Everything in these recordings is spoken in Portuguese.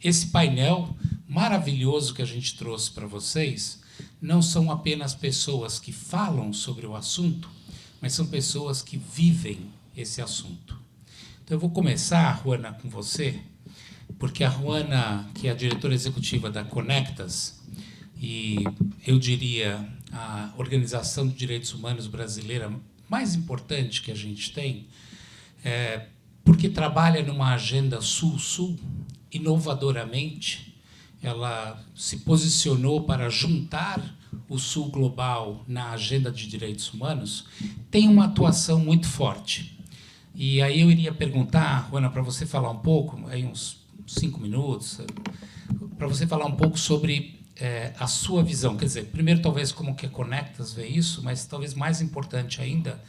esse painel maravilhoso que a gente trouxe para vocês não são apenas pessoas que falam sobre o assunto, mas são pessoas que vivem esse assunto. Então, eu vou começar, Juana, com você, porque a Juana, que é a diretora executiva da Conectas, e eu diria a organização de direitos humanos brasileira mais importante que a gente tem, porque trabalha numa agenda sul-sul, inovadoramente, ela se posicionou para juntar o Sul global na agenda de direitos humanos, tem uma atuação muito forte. E aí eu iria perguntar, Juana, para você falar um pouco, aí uns 5 minutos, para você falar um pouco sobre a sua visão. Quer dizer, primeiro, talvez, como que a Conectas vê isso, mas talvez mais importante ainda,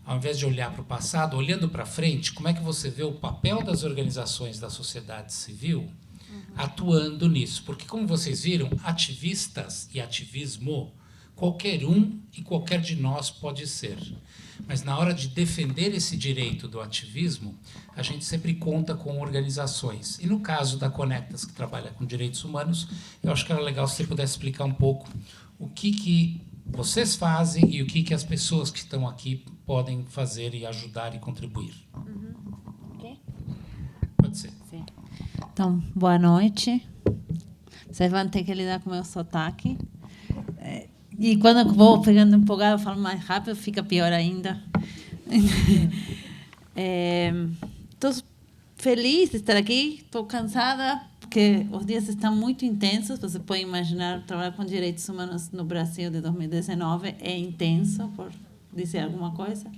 ao invés de olhar para o passado, olhando para frente, como é que você vê o papel das organizações da sociedade civil atuando nisso? Porque, como vocês viram, ativistas e ativismo, qualquer um e qualquer de nós pode ser. Mas, na hora de defender esse direito do ativismo, a gente sempre conta com organizações. E, no caso da Conectas, que trabalha com direitos humanos, eu acho que era legal se você pudesse explicar um pouco o que vocês fazem e o que as pessoas que estão aqui podem fazer e ajudar e contribuir. Okay. Pode ser. Sim. Então, boa noite. Vocês vão ter que lidar com o meu sotaque. E quando eu vou pegando empolgado, eu falo mais rápido, fica pior ainda. Estou feliz de estar aqui, estou cansada, porque os dias estão muito intensos. Você pode imaginar, trabalhar com direitos humanos no Brasil de 2019 é intenso, por dizer alguma coisa.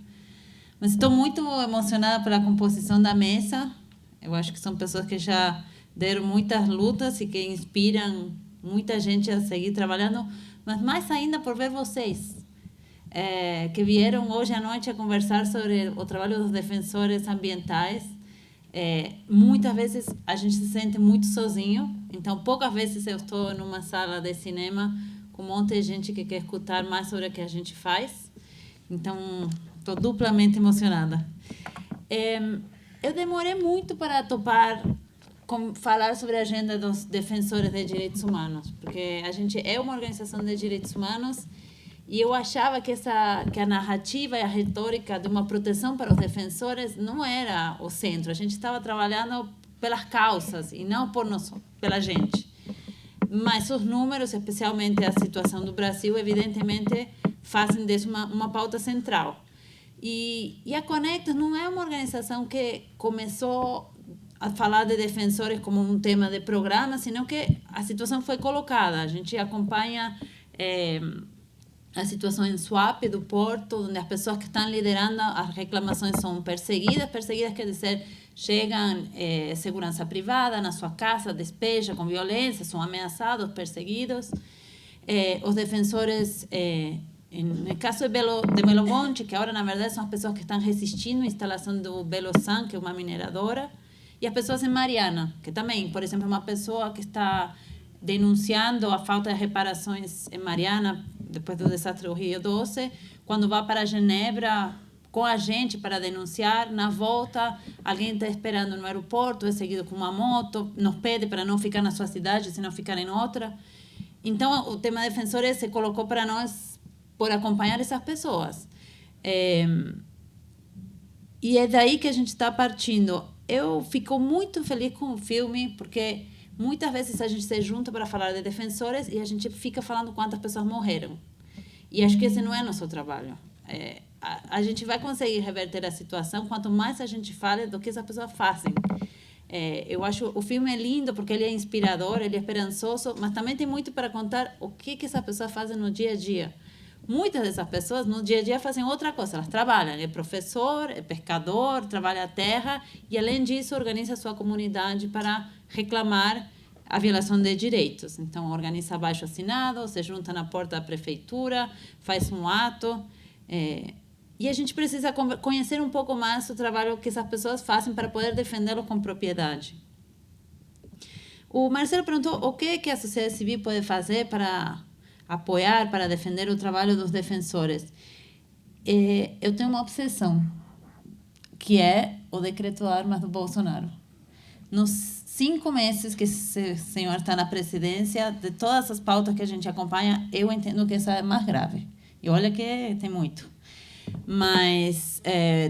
Mas estou muito emocionada pela composição da mesa. Eu acho que são pessoas que já deram muitas lutas e que inspiram muita gente a seguir trabalhando, mas mais ainda por ver vocês, que vieram hoje à noite a conversar sobre o trabalho dos defensores ambientais. Muitas vezes a gente se sente muito sozinho, então poucas vezes eu estou numa sala de cinema com um monte de gente que quer escutar mais sobre o que a gente faz. Então, estou duplamente emocionada. Eu demorei muito para topar falar sobre a agenda dos defensores de direitos humanos, porque a gente é uma organização de direitos humanos e eu achava que a narrativa e a retórica de uma proteção para os defensores não era o centro. A gente estava trabalhando pelas causas e não pela gente. Mas os números, especialmente a situação do Brasil, evidentemente fazem disso uma pauta central. E a Conectas não é uma organização que começou a falar de defensores como um tema de programa, sino que a situação foi colocada. A gente acompanha a situação em Suape, do Porto, onde as pessoas que estão liderando as reclamações são perseguidas. Perseguidas quer dizer, chegam segurança privada na sua casa, despejam com violência, são ameaçados, perseguidos. Os defensores... no caso de Belo Monte, que agora, na verdade, são as pessoas que estão resistindo à instalação do Belo San, que é uma mineradora, e as pessoas em Mariana, que também, por exemplo, uma pessoa que está denunciando a falta de reparações em Mariana, depois do desastre do Rio Doce, quando vai para Genebra com a gente para denunciar, na volta, alguém está esperando no aeroporto, é seguido com uma moto, nos pede para não ficar na sua cidade, senão ficar em outra. Então, o tema defensores se colocou para nós por acompanhar essas pessoas. E é daí que a gente está partindo. Eu fico muito feliz com o filme, porque muitas vezes a gente se junta para falar de defensores e a gente fica falando quantas pessoas morreram. E acho que esse não é nosso trabalho. A gente vai conseguir reverter a situação quanto mais a gente fala do que essas pessoas fazem. Eu acho o filme é lindo porque ele é inspirador, ele é esperançoso, mas também tem muito para contar o que essas pessoas fazem no dia a dia. Muitas dessas pessoas no dia a dia fazem outra coisa, elas trabalham, é professor, é pescador, trabalha a terra e além disso organiza a sua comunidade para reclamar a violação de direitos. Então organiza abaixo-assinado, se junta na porta da prefeitura, faz um ato. E a gente precisa conhecer um pouco mais o trabalho que essas pessoas fazem para poder defendê-lo com propriedade. O Marcelo perguntou o que a sociedade civil pode fazer para apoiar, para defender o trabalho dos defensores. Eu tenho uma obsessão, que é o decreto de armas do Bolsonaro. 5 meses que esse senhor está na presidência, de todas as pautas que a gente acompanha, eu entendo que essa é mais grave. E olha que tem muito. Mas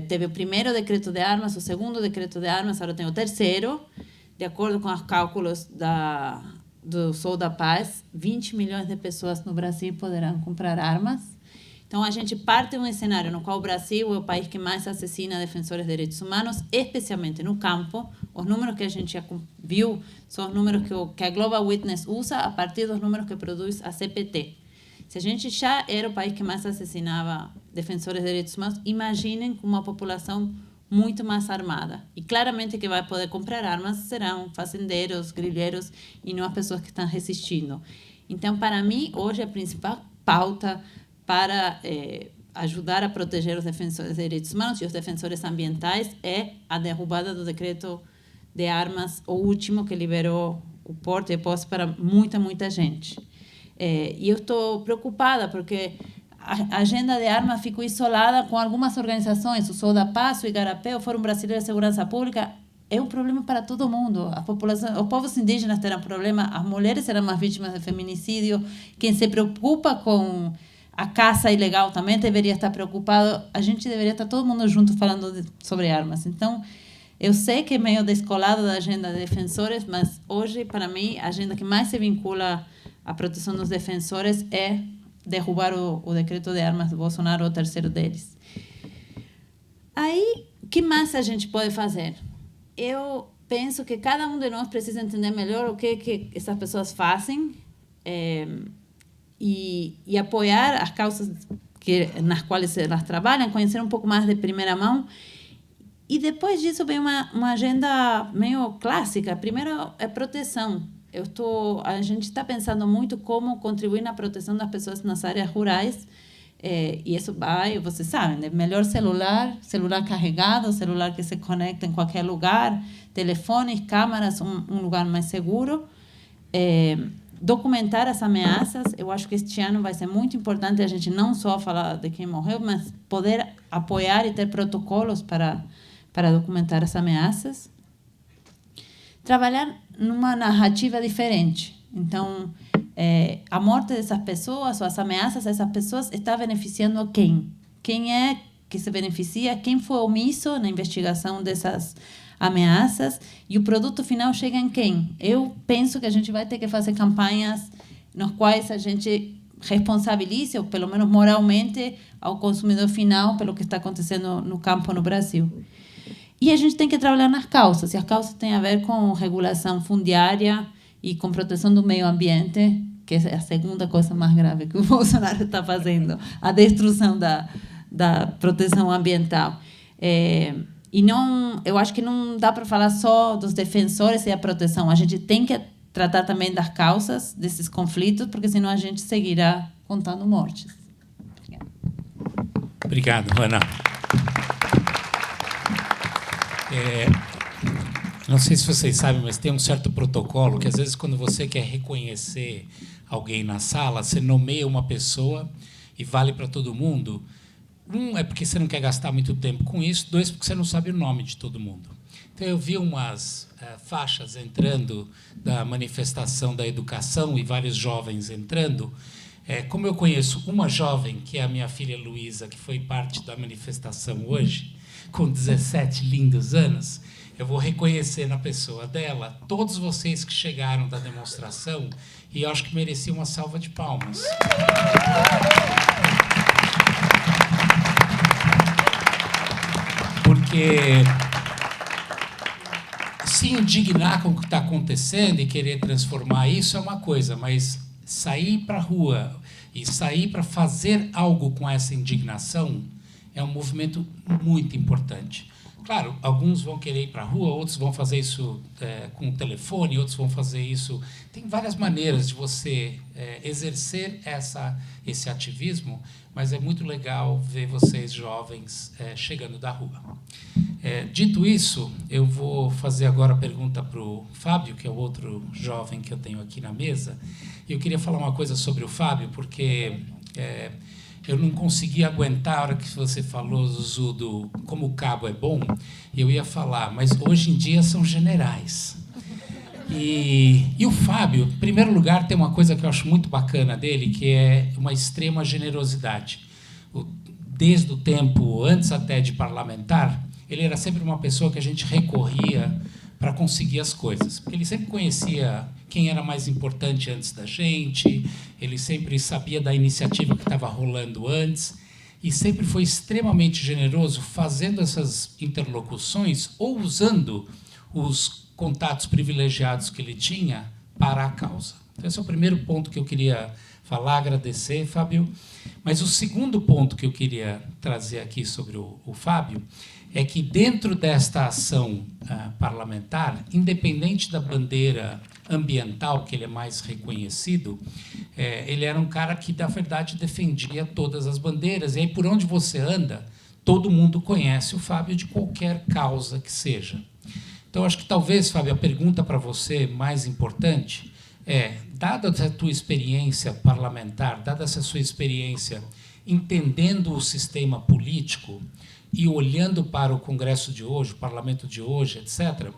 teve o primeiro decreto de armas, o segundo decreto de armas, agora tem o terceiro. De acordo com os cálculos do Sou da Paz, 20 milhões de pessoas no Brasil poderão comprar armas. Então, a gente parte de um cenário no qual o Brasil é o país que mais assassina defensores de direitos humanos, especialmente no campo. Os números que a gente já viu são os números que a Global Witness usa a partir dos números que produz a CPT. Se a gente já era o país que mais assassinava defensores de direitos humanos, imaginem com uma população muito mais armada. E claramente que vai poder comprar armas serão fazendeiros, grileiros e não as pessoas que estão resistindo. Então, para mim, hoje a principal pauta para ajudar a proteger os defensores de direitos humanos e os defensores ambientais é a derrubada do decreto de armas, o último que liberou o porte e posse para muita gente. E eu estou preocupada porque a agenda de armas ficou isolada com algumas organizações, o Sou da Paz, o Igarapé, o Fórum Brasileiro de Segurança Pública. É um problema para todo mundo. A população, os povos indígenas terão problema, as mulheres serão mais vítimas de feminicídio. Quem se preocupa com a caça ilegal também deveria estar preocupado. A gente deveria estar todo mundo junto falando sobre armas. Então, eu sei que é meio descolado da agenda de defensores, mas hoje, para mim, a agenda que mais se vincula à proteção dos defensores é derrubar o decreto de armas do Bolsonaro, o terceiro deles. Aí, o que mais a gente pode fazer? Eu penso que cada um de nós precisa entender melhor o que essas pessoas fazem e apoiar as causas nas quais elas trabalham, conhecer um pouco mais de primeira mão. E depois disso vem uma agenda meio clássica. Primeiro é proteção. A gente está pensando muito como contribuir na proteção das pessoas nas áreas rurais. E isso vai, vocês sabem, né? Melhor celular carregado, celular que se conecta em qualquer lugar, telefones, câmaras, um lugar mais seguro. Documentar as ameaças. Eu acho que este ano vai ser muito importante a gente não só falar de quem morreu, mas poder apoiar e ter protocolos para documentar as ameaças. Trabalhar numa narrativa diferente. Então, a morte dessas pessoas ou as ameaças dessas pessoas está beneficiando a quem? Quem é que se beneficia? Quem foi omisso na investigação dessas ameaças? E o produto final chega em quem? Eu penso que a gente vai ter que fazer campanhas nas quais a gente responsabilize, ou pelo menos moralmente, ao consumidor final pelo que está acontecendo no campo no Brasil. E a gente tem que trabalhar nas causas, e as causas têm a ver com regulação fundiária e com proteção do meio ambiente, que é a segunda coisa mais grave que o Bolsonaro está fazendo, a destruição da proteção ambiental. E não, eu acho que não dá para falar só dos defensores e a proteção, a gente tem que tratar também das causas desses conflitos, porque senão a gente seguirá contando mortes. Obrigado, Ana. Não sei se vocês sabem, mas tem um certo protocolo que, às vezes, quando você quer reconhecer alguém na sala, você nomeia uma pessoa e vale para todo mundo. Um, é porque você não quer gastar muito tempo com isso. Dois, porque você não sabe o nome de todo mundo. Então, eu vi umas faixas entrando da manifestação da educação e vários jovens entrando. Como eu conheço uma jovem, que é a minha filha Luísa, que foi parte da manifestação hoje, com 17 lindos anos, eu vou reconhecer na pessoa dela todos vocês que chegaram da demonstração e eu acho que mereciam uma salva de palmas. Porque se indignar com o que está acontecendo e querer transformar isso é uma coisa, mas sair para a rua e sair para fazer algo com essa indignação é um movimento muito importante. Claro, alguns vão querer ir para a rua, outros vão fazer isso com o telefone, outros vão fazer isso... Tem várias maneiras de você exercer esse ativismo, mas é muito legal ver vocês, jovens, chegando da rua. Dito isso, eu vou fazer agora a pergunta para o Fábio, que é o outro jovem que eu tenho aqui na mesa. E eu queria falar uma coisa sobre o Fábio, porque... eu não consegui aguentar a hora que você falou, Zuzu, como o cabo é bom, eu ia falar, mas hoje em dia são generais. E o Fábio, em primeiro lugar, tem uma coisa que eu acho muito bacana dele, que é uma extrema generosidade. Desde o tempo, antes até de parlamentar, ele era sempre uma pessoa que a gente recorria para conseguir as coisas. Porque ele sempre conhecia quem era mais importante antes da gente, ele sempre sabia da iniciativa que estava rolando antes, e sempre foi extremamente generoso fazendo essas interlocuções ou usando os contatos privilegiados que ele tinha para a causa. Então, esse é o primeiro ponto que eu queria falar, agradecer, Fábio. Mas o segundo ponto que eu queria trazer aqui sobre o Fábio é que, dentro desta ação parlamentar, independente da bandeira ambiental, que ele é mais reconhecido, ele era um cara que, na verdade, defendia todas as bandeiras. E aí, por onde você anda, todo mundo conhece o Fábio de qualquer causa que seja. Então, acho que talvez, Fábio, a pergunta para você mais importante é, dada a tua experiência parlamentar, dada essa sua experiência entendendo o sistema político e olhando para o Congresso de hoje, o Parlamento de hoje, etc.,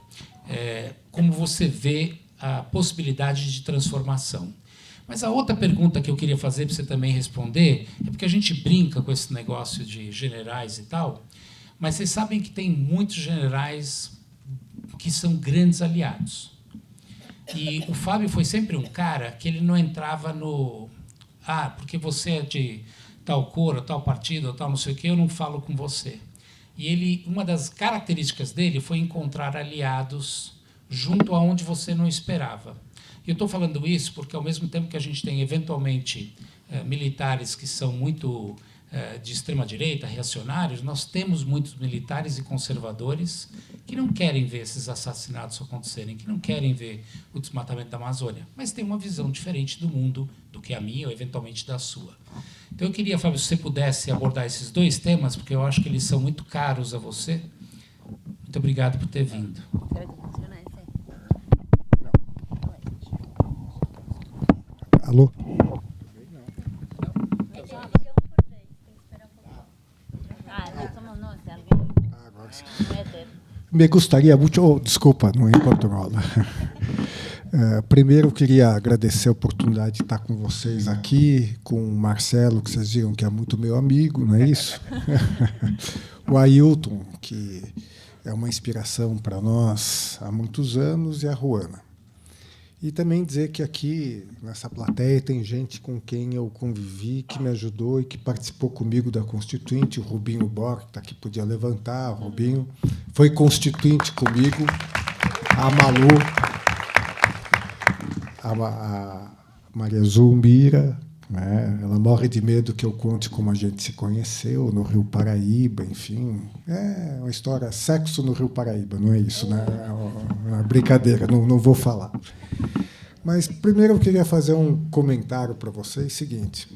como você vê a possibilidade de transformação. Mas a outra pergunta que eu queria fazer para você também responder é porque a gente brinca com esse negócio de generais e tal, mas vocês sabem que tem muitos generais que são grandes aliados. E o Fábio foi sempre um cara que ele não entrava no... porque você é de tal cor, ou tal partido, ou tal não sei o quê, eu não falo com você. E uma das características dele foi encontrar aliados junto aonde você não esperava. E eu estou falando isso porque, ao mesmo tempo que a gente tem, eventualmente, militares que são muito de extrema-direita, reacionários, nós temos muitos militares e conservadores que não querem ver esses assassinatos acontecerem, que não querem ver o desmatamento da Amazônia, mas têm uma visão diferente do mundo do que a minha ou, eventualmente, da sua. Então, eu queria, Fábio, se você pudesse abordar esses dois temas, porque eu acho que eles são muito caros a você. Muito obrigado por ter vindo. Alô? Me gostaria muito... desculpa, não é em Portugal. Primeiro, eu queria agradecer a oportunidade de estar com vocês aqui, com o Marcelo, que vocês viram que é muito meu amigo, não é isso? O Ailton, que é uma inspiração para nós há muitos anos, e a Ruana. E também dizer que aqui, nessa plateia, tem gente com quem eu convivi, que me ajudou e que participou comigo da Constituinte, o Rubinho Bor, que está aqui, podia levantar, o Rubinho foi constituinte comigo, a Malu, a Maria Zulmira, né? Ela morre de medo que eu conte como a gente se conheceu, no Rio Paraíba, enfim. É uma história, sexo no Rio Paraíba, não é isso, né? É uma brincadeira, não vou falar. Mas, primeiro, eu queria fazer um comentário para vocês, seguinte.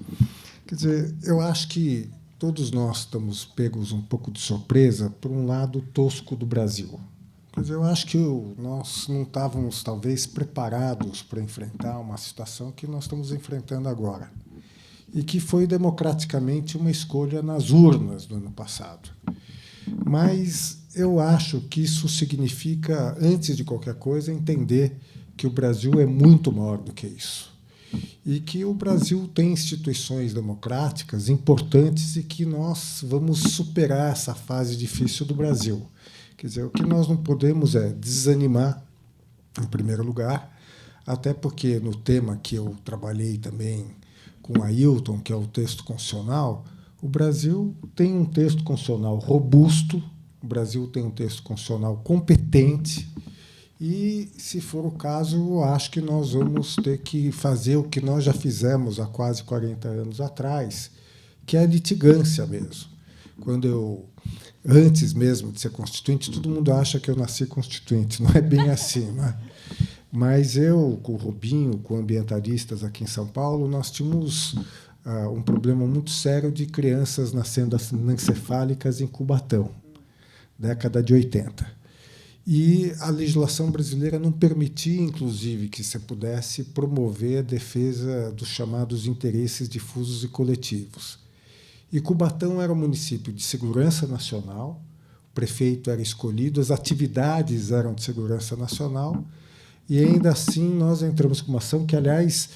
Quer dizer, eu acho que todos nós estamos pegos um pouco de surpresa por um lado tosco do Brasil. Quer dizer, eu acho que nós não estávamos, talvez, preparados para enfrentar uma situação que nós estamos enfrentando agora, e que foi democraticamente uma escolha nas urnas do ano passado. Mas eu acho que isso significa, antes de qualquer coisa, entender que o Brasil é muito maior do que isso, e que o Brasil tem instituições democráticas importantes e que nós vamos superar essa fase difícil do Brasil. Quer dizer, o que nós não podemos é desanimar, em primeiro lugar, até porque, no tema que eu trabalhei também com a Ailton, que é o texto constitucional, o Brasil tem um texto constitucional robusto, o Brasil tem um texto constitucional competente, e, se for o caso, eu acho que nós vamos ter que fazer o que nós já fizemos há quase 40 anos atrás, que é a litigância mesmo. Antes mesmo de ser constituinte, todo mundo acha que eu nasci constituinte, não é bem assim, né? Mas eu, com o Rubinho, com ambientalistas aqui em São Paulo, nós tínhamos um problema muito sério de crianças nascendo anencefálicas em Cubatão, década de 80. E a legislação brasileira não permitia, inclusive, que você pudesse promover a defesa dos chamados interesses difusos e coletivos. E Cubatão era um município de segurança nacional, o prefeito era escolhido, as atividades eram de segurança nacional, e ainda assim nós entramos com uma ação que, aliás,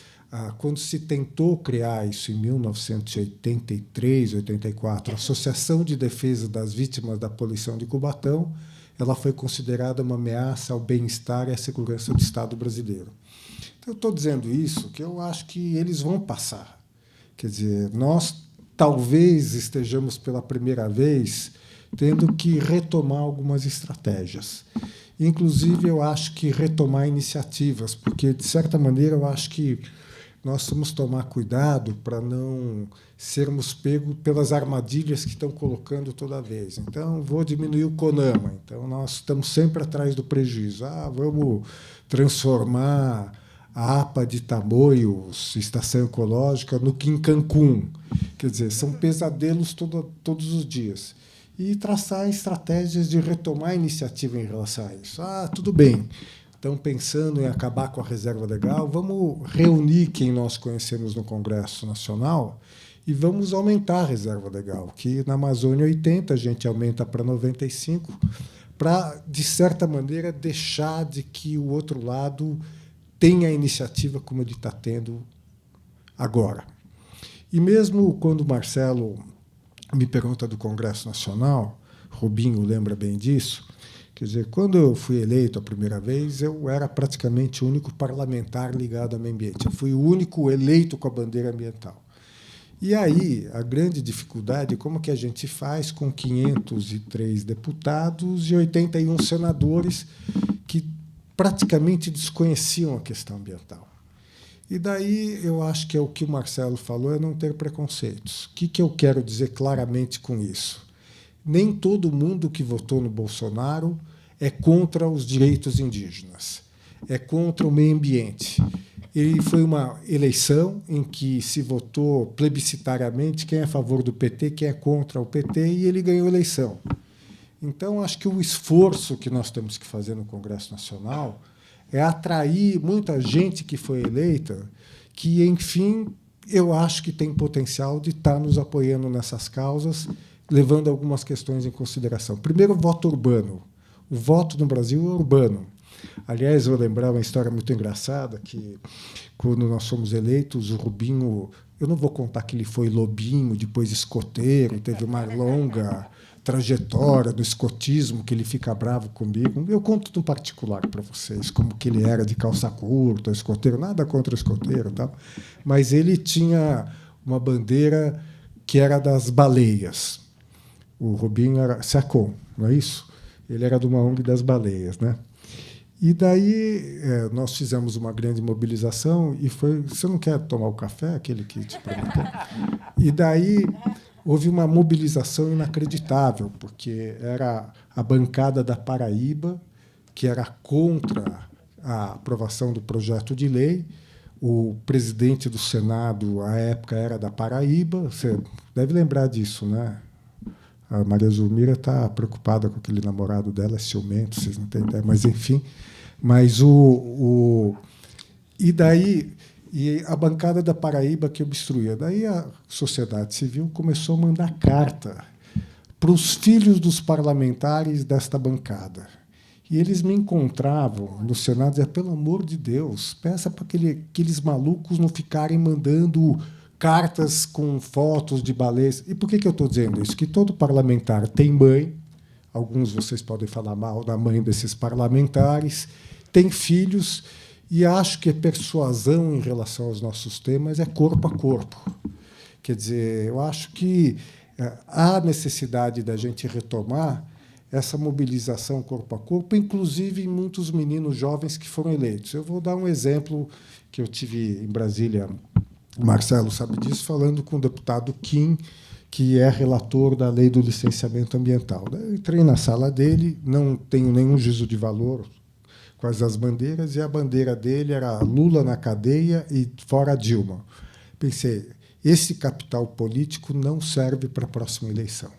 quando se tentou criar isso em 1983, 84, a Associação de Defesa das Vítimas da Poluição de Cubatão, ela foi considerada uma ameaça ao bem-estar e à segurança do Estado brasileiro. Então, eu estou dizendo isso, que eu acho que eles vão passar. Quer dizer, nós talvez estejamos pela primeira vez tendo que retomar algumas estratégias. Inclusive, eu acho que retomar iniciativas, porque, de certa maneira, eu acho que nós vamos tomar cuidado para não sermos pegos pelas armadilhas que estão colocando toda vez. Então, vou diminuir o CONAMA. Então, nós estamos sempre atrás do prejuízo. Vamos transformar a APA de Tamoios, Estação Ecológica, no em Cancún. Quer dizer, são pesadelos todos os dias. E traçar estratégias de retomar a iniciativa em relação a isso. Tudo bem, estão pensando em acabar com a reserva legal, vamos reunir quem nós conhecemos no Congresso Nacional e vamos aumentar a reserva legal, que na Amazônia 80, a gente aumenta para 95, para, de certa maneira, deixar de que o outro lado tenha a iniciativa como ele está tendo agora. E mesmo quando o Marcelo me pergunta do Congresso Nacional, Rubinho lembra bem disso, quer dizer, quando eu fui eleito a primeira vez, eu era praticamente o único parlamentar ligado ao meio ambiente. Eu fui o único eleito com a bandeira ambiental. E aí, a grande dificuldade é como que a gente faz com 503 deputados e 81 senadores que praticamente desconheciam a questão ambiental. E daí eu acho que é o que o Marcelo falou, é não ter preconceitos. O que eu quero dizer claramente com isso? Nem todo mundo que votou no Bolsonaro é contra os direitos indígenas, é contra o meio ambiente. E foi uma eleição em que se votou plebiscitariamente quem é a favor do PT, quem é contra o PT, e ele ganhou a eleição. Então, acho que o esforço que nós temos que fazer no Congresso Nacional é atrair muita gente que foi eleita, que, enfim, eu acho que tem potencial de estar nos apoiando nessas causas, levando algumas questões em consideração. Primeiro, o voto urbano. O voto no Brasil é urbano. Aliás, eu vou lembrar uma história muito engraçada, que, quando nós fomos eleitos, o Rubinho... Eu não vou contar que ele foi lobinho, depois escoteiro, teve uma longa trajetória do escotismo, que ele fica bravo comigo. Eu conto no particular para vocês, como que ele era de calça curta, escoteiro, nada contra o escoteiro, tal, mas ele tinha uma bandeira que era das baleias. O Rubinho era SECOM, não é isso? Ele era de uma ONG das baleias, né? E daí nós fizemos uma grande mobilização e foi... Você não quer tomar o café, aquele que te prometeu? E daí houve uma mobilização inacreditável, porque era a bancada da Paraíba, que era contra a aprovação do projeto de lei. O presidente do Senado, à época, era da Paraíba. Você deve lembrar disso, né? A Maria Zulmira está preocupada com aquele namorado dela, é ciumento, vocês não têm ideia, mas, enfim. Mas e daí... E a bancada da Paraíba que obstruía. Daí a sociedade civil começou a mandar carta para os filhos dos parlamentares desta bancada. E eles me encontravam no Senado e diziam, pelo amor de Deus, peça para aqueles malucos não ficarem mandando cartas com fotos de baleias. E por que eu estou dizendo isso? Que todo parlamentar tem mãe, alguns vocês podem falar mal da mãe desses parlamentares, tem filhos... E acho que a persuasão em relação aos nossos temas é corpo a corpo. Quer dizer, eu acho que há necessidade da gente retomar essa mobilização corpo a corpo, inclusive em muitos meninos jovens que foram eleitos. Eu vou dar um exemplo que eu tive em Brasília, o Marcelo sabe disso, falando com o deputado Kim, que é relator da lei do licenciamento ambiental. Eu entrei na sala dele, não tenho nenhum juízo de valor, quais as bandeiras, e a bandeira dele era Lula na cadeia e fora Dilma. Pensei, esse capital político não serve para a próxima eleição.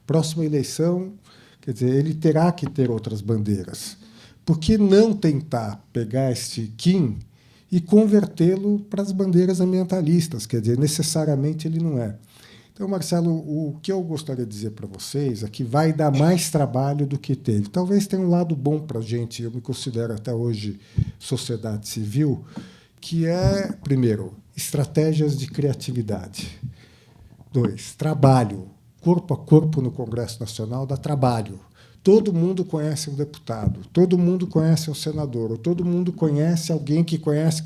Próxima eleição, quer dizer, ele terá que ter outras bandeiras. Por que não tentar pegar este Kim e convertê-lo para as bandeiras ambientalistas? Quer dizer, necessariamente ele não é. Então, Marcelo, o que eu gostaria de dizer para vocês é que vai dar mais trabalho do que teve. Talvez tenha um lado bom para a gente, eu me considero até hoje sociedade civil, que é, primeiro, estratégias de criatividade. 2, trabalho. Corpo a corpo no Congresso Nacional dá trabalho. Todo mundo conhece um deputado, todo mundo conhece um senador, ou todo mundo conhece alguém que conhece.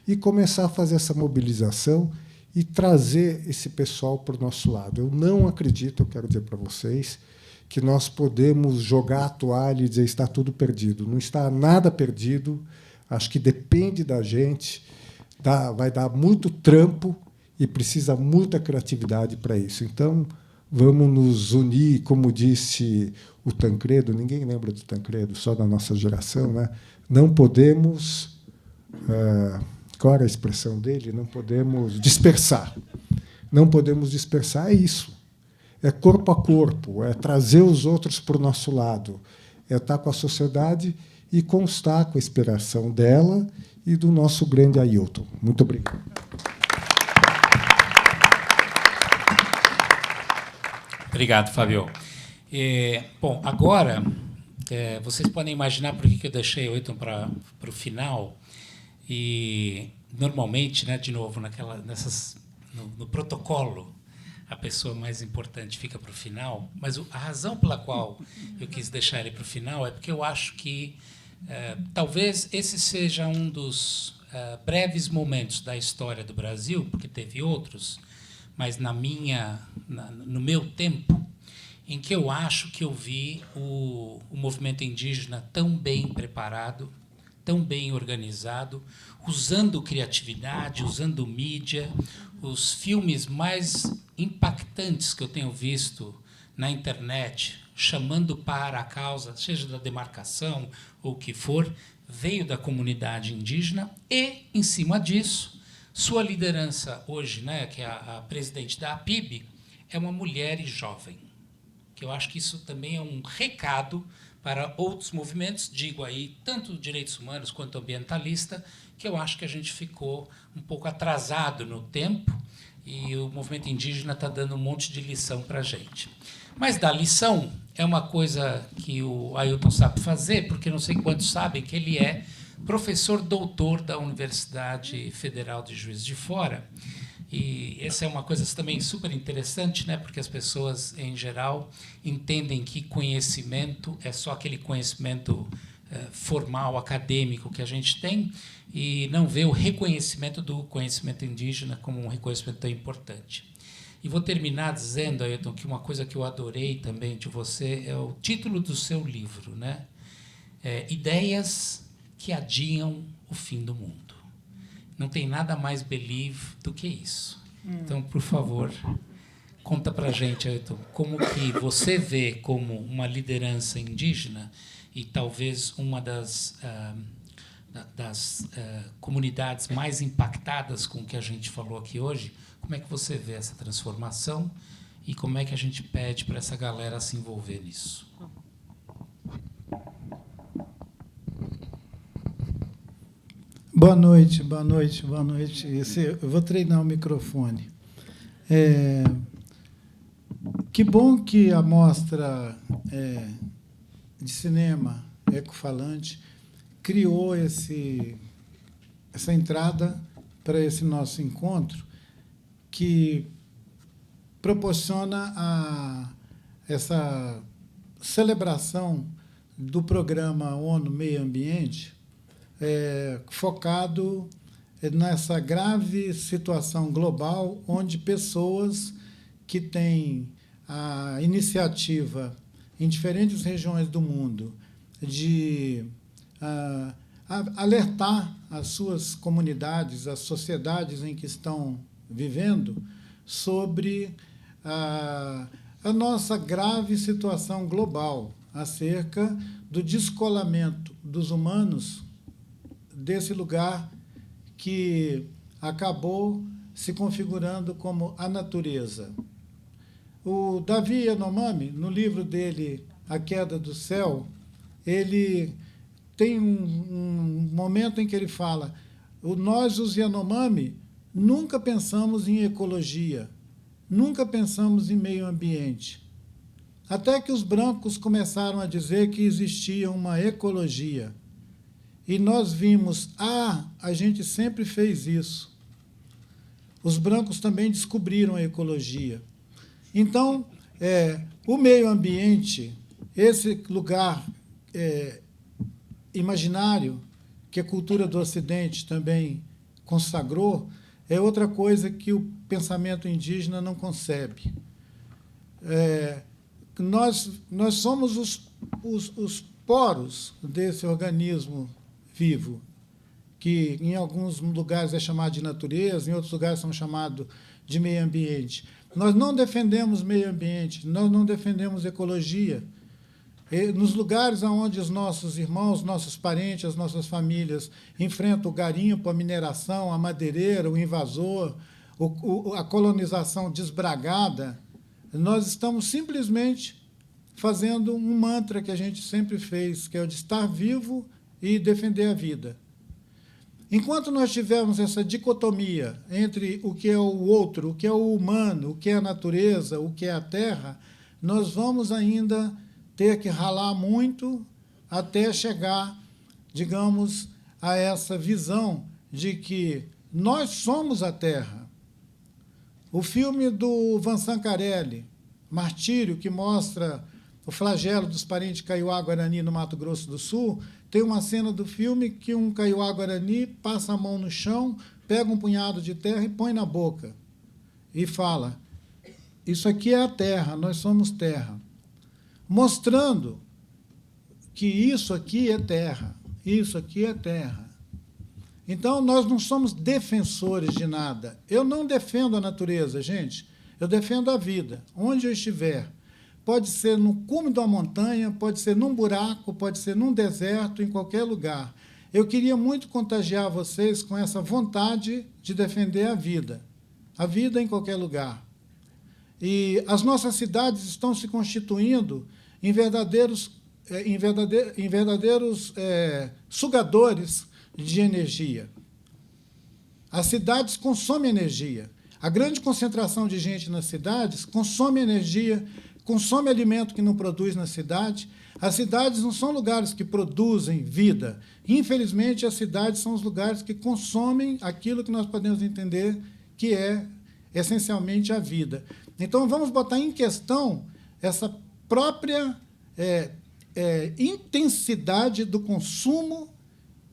E começar a fazer essa mobilização e trazer esse pessoal para o nosso lado. Eu não acredito, eu quero dizer para vocês, que nós podemos jogar a toalha e dizer está tudo perdido. Não está nada perdido. Acho que depende da gente, vai dar muito trampo e precisa muita criatividade para isso. Então, vamos nos unir, como disse o Tancredo, ninguém lembra do Tancredo, só da nossa geração, né? Não podemos... qual era a expressão dele? Não podemos dispersar. Não podemos dispersar, é isso. É corpo a corpo, é trazer os outros para o nosso lado, é estar com a sociedade e constar com a inspiração dela e do nosso grande Ailton. Muito obrigado. Obrigado, Fábio. Bom, agora, vocês podem imaginar por que eu deixei o Ailton para o final. E, normalmente, né, de novo, no protocolo, a pessoa mais importante fica para o final, mas a razão pela qual eu quis deixar ele para o final é porque eu acho que talvez esse seja um dos breves momentos da história do Brasil, porque teve outros, mas no meu tempo, em que eu acho que eu vi o movimento indígena tão bem preparado, tão bem organizado, usando criatividade, usando mídia. Os filmes mais impactantes que eu tenho visto na internet, chamando para a causa, seja da demarcação ou o que for, veio da comunidade indígena e, em cima disso, sua liderança hoje, né, que é a presidente da APIB, é uma mulher e jovem. Que eu acho que isso também é um recado para outros movimentos, digo aí, tanto direitos humanos quanto ambientalista, que eu acho que a gente ficou um pouco atrasado no tempo e o movimento indígena está dando um monte de lição para a gente. Mas dar lição é uma coisa que o Ailton sabe fazer, porque não sei quantos sabem que ele é professor doutor da Universidade Federal de Juiz de Fora. E essa é uma coisa também super interessante, né? Porque as pessoas, em geral, entendem que conhecimento é só aquele conhecimento formal, acadêmico que a gente tem, e não vê o reconhecimento do conhecimento indígena como um reconhecimento tão importante. E vou terminar dizendo, Ailton, que uma coisa que eu adorei também de você é o título do seu livro, né? Ideias que adiam o fim do mundo. Não tem nada mais believe do que isso. Então, por favor, conta para a gente, Ailton, como que você vê como uma liderança indígena e talvez uma das comunidades mais impactadas com o que a gente falou aqui hoje, como é que você vê essa transformação e como é que a gente pede para essa galera se envolver nisso? Boa noite, boa noite, boa noite. Eu vou treinar o microfone. Que bom que a mostra de cinema Ecofalante criou essa entrada para esse nosso encontro, que proporciona essa celebração do programa ONU Meio Ambiente, focado nessa grave situação global, onde pessoas que têm a iniciativa em diferentes regiões do mundo de alertar as suas comunidades, as sociedades em que estão vivendo, sobre a nossa grave situação global acerca do descolamento dos humanos desse lugar que acabou se configurando como a natureza. O Davi Yanomami, no livro dele, A Queda do Céu, ele tem um momento em que ele fala: nós, os Yanomami, nunca pensamos em ecologia, nunca pensamos em meio ambiente. Até que os brancos começaram a dizer que existia uma ecologia. E nós vimos, a gente sempre fez isso. Os brancos também descobriram a ecologia. Então, o meio ambiente, esse lugar imaginário que a cultura do Ocidente também consagrou, é outra coisa que o pensamento indígena não concebe. Nós somos os poros desse organismo vivo, que em alguns lugares é chamado de natureza, em outros lugares são chamados de meio ambiente. Nós não defendemos meio ambiente, nós não defendemos ecologia. Nos lugares onde os nossos irmãos, nossos parentes, as nossas famílias enfrentam o garimpo, a mineração, a madeireira, o invasor, a colonização desbragada, nós estamos simplesmente fazendo um mantra que a gente sempre fez, que é o de estar vivo e defender a vida. Enquanto nós tivermos essa dicotomia entre o que é o outro, o que é o humano, o que é a natureza, o que é a terra, nós vamos ainda ter que ralar muito até chegar, digamos, a essa visão de que nós somos a terra. O filme do Vincent Carelli, Martírio, que mostra o flagelo dos parentes Kaiowá-Guarani no Mato Grosso do Sul, tem uma cena do filme que um Kaiowá-Guarani passa a mão no chão, pega um punhado de terra e põe na boca e fala: isso aqui é a terra, nós somos terra. Mostrando que isso aqui é terra, isso aqui é terra. Então, nós não somos defensores de nada. Eu não defendo a natureza, gente. Eu defendo a vida, onde eu estiver. Pode ser no cume de uma montanha, pode ser num buraco, pode ser num deserto, em qualquer lugar. Eu queria muito contagiar vocês com essa vontade de defender a vida em qualquer lugar. E as nossas cidades estão se constituindo em verdadeiros sugadores de energia. As cidades consomem energia. A grande concentração de gente nas cidades consome energia, consome alimento que não produz na cidade. As cidades não são lugares que produzem vida. Infelizmente, as cidades são os lugares que consomem aquilo que nós podemos entender que é essencialmente a vida. Então, vamos botar em questão essa própria intensidade do consumo,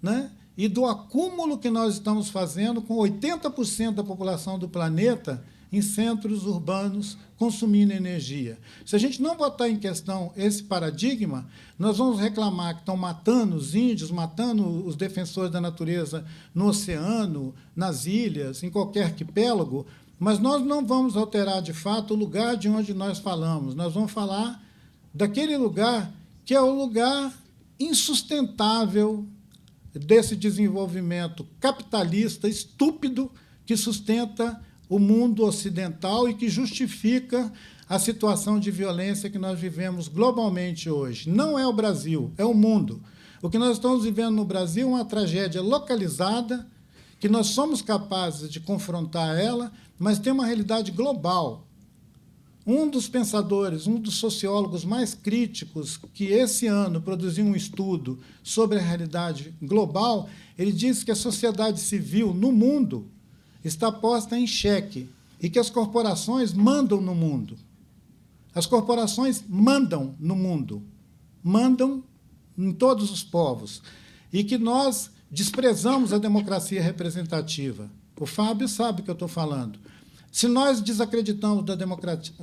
né, e do acúmulo que nós estamos fazendo com 80% da população do planeta em centros urbanos consumindo energia. Se a gente não botar em questão esse paradigma, nós vamos reclamar que estão matando os índios, matando os defensores da natureza no oceano, nas ilhas, em qualquer arquipélago, mas nós não vamos alterar, de fato, o lugar de onde nós falamos. Nós vamos falar daquele lugar que é o lugar insustentável desse desenvolvimento capitalista estúpido que sustenta o mundo ocidental e que justifica a situação de violência que nós vivemos globalmente hoje. Não é o Brasil, é o mundo. O que nós estamos vivendo no Brasil é uma tragédia localizada, que nós somos capazes de confrontar ela, mas tem uma realidade global. Um dos pensadores, um dos sociólogos mais críticos, que esse ano produziu um estudo sobre a realidade global, ele disse que a sociedade civil no mundo está posta em xeque e que as corporações mandam no mundo. As corporações mandam no mundo, mandam em todos os povos, e que nós desprezamos a democracia representativa. O Fábio sabe o que eu estou falando. Se nós desacreditamos da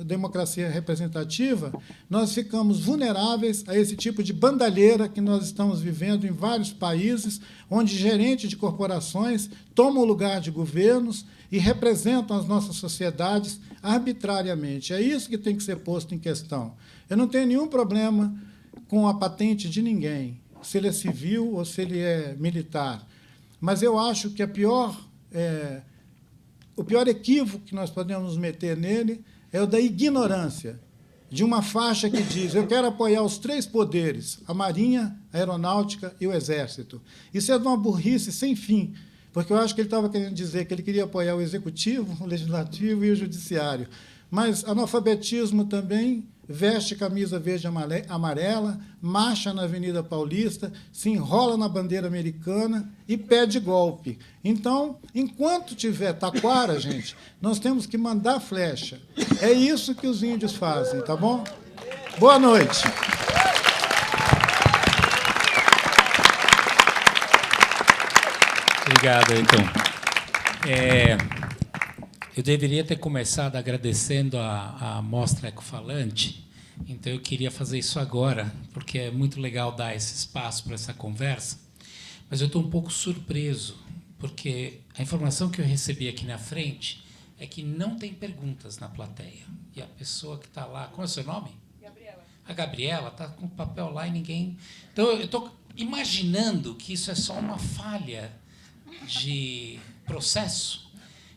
democracia representativa, nós ficamos vulneráveis a esse tipo de bandalheira que nós estamos vivendo em vários países, onde gerentes de corporações tomam o lugar de governos e representam as nossas sociedades arbitrariamente. É isso que tem que ser posto em questão. Eu não tenho nenhum problema com a patente de ninguém, se ele é civil ou se ele é militar. Mas eu acho que o pior equívoco que nós podemos nos meter nele é o da ignorância, de uma faixa que diz: eu quero apoiar os três poderes, a Marinha, a Aeronáutica e o Exército. Isso é de uma burrice sem fim, porque eu acho que ele estava querendo dizer que ele queria apoiar o Executivo, o Legislativo e o Judiciário. mas analfabetismo também, veste camisa verde e amarela, marcha na Avenida Paulista, se enrola na bandeira americana e pede golpe. Então, enquanto tiver taquara, gente, nós temos que mandar flecha. É isso que os índios fazem, tá bom? Boa noite. Obrigado, Ayrton. Eu deveria ter começado agradecendo a mostra ecofalante, então eu queria fazer isso agora, porque é muito legal dar esse espaço para essa conversa, mas eu estou um pouco surpreso, porque a informação que eu recebi aqui na frente é que não tem perguntas na plateia. E a pessoa que está lá... Qual é o seu nome? Gabriela. A Gabriela está com o papel lá e ninguém... Então, eu estou imaginando que isso é só uma falha de processo.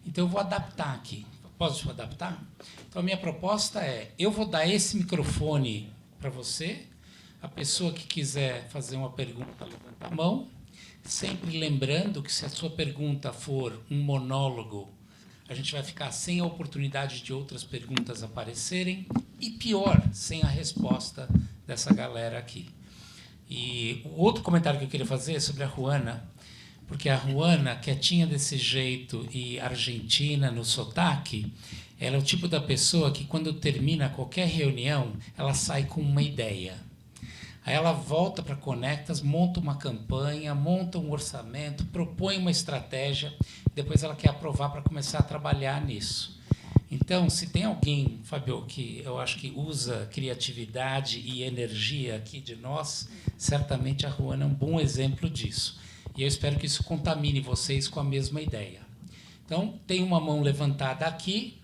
Então, eu vou adaptar aqui. Posso adaptar? Então, a minha proposta é, eu vou dar esse microfone para você, a pessoa que quiser fazer uma pergunta, levanta a mão, sempre lembrando que se a sua pergunta for um monólogo, a gente vai ficar sem a oportunidade de outras perguntas aparecerem e, pior, sem a resposta dessa galera aqui. E o outro comentário que eu queria fazer é sobre a Juana, porque a Juana, quietinha desse jeito e argentina no sotaque, ela é o tipo da pessoa que, quando termina qualquer reunião, ela sai com uma ideia. Aí ela volta para a Conectas, monta uma campanha, monta um orçamento, propõe uma estratégia, depois ela quer aprovar para começar a trabalhar nisso. Então, se tem alguém, Fábio, que eu acho que usa criatividade e energia aqui de nós, certamente a Juana é um bom exemplo disso. E eu espero que isso contamine vocês com a mesma ideia. Então, tem uma mão levantada aqui.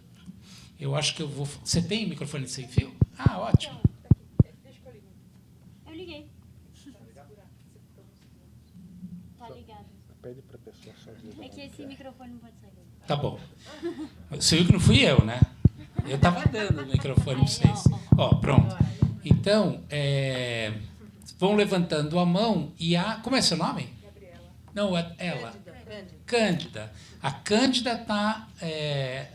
Eu acho que eu vou... Você tem microfone sem fio? Ah, ótimo. Deixa que eu ligo. Eu liguei. Tá ligado. Pede para a pessoa só desligar. É que esse microfone não pode sair. Tá bom. Você viu que não fui eu, né? Eu estava dando o microfone para vocês. Ó, pronto. Então, vão levantando a mão e a... Como é seu nome? Gabriela. Não, ela. Cândida. A Cândida está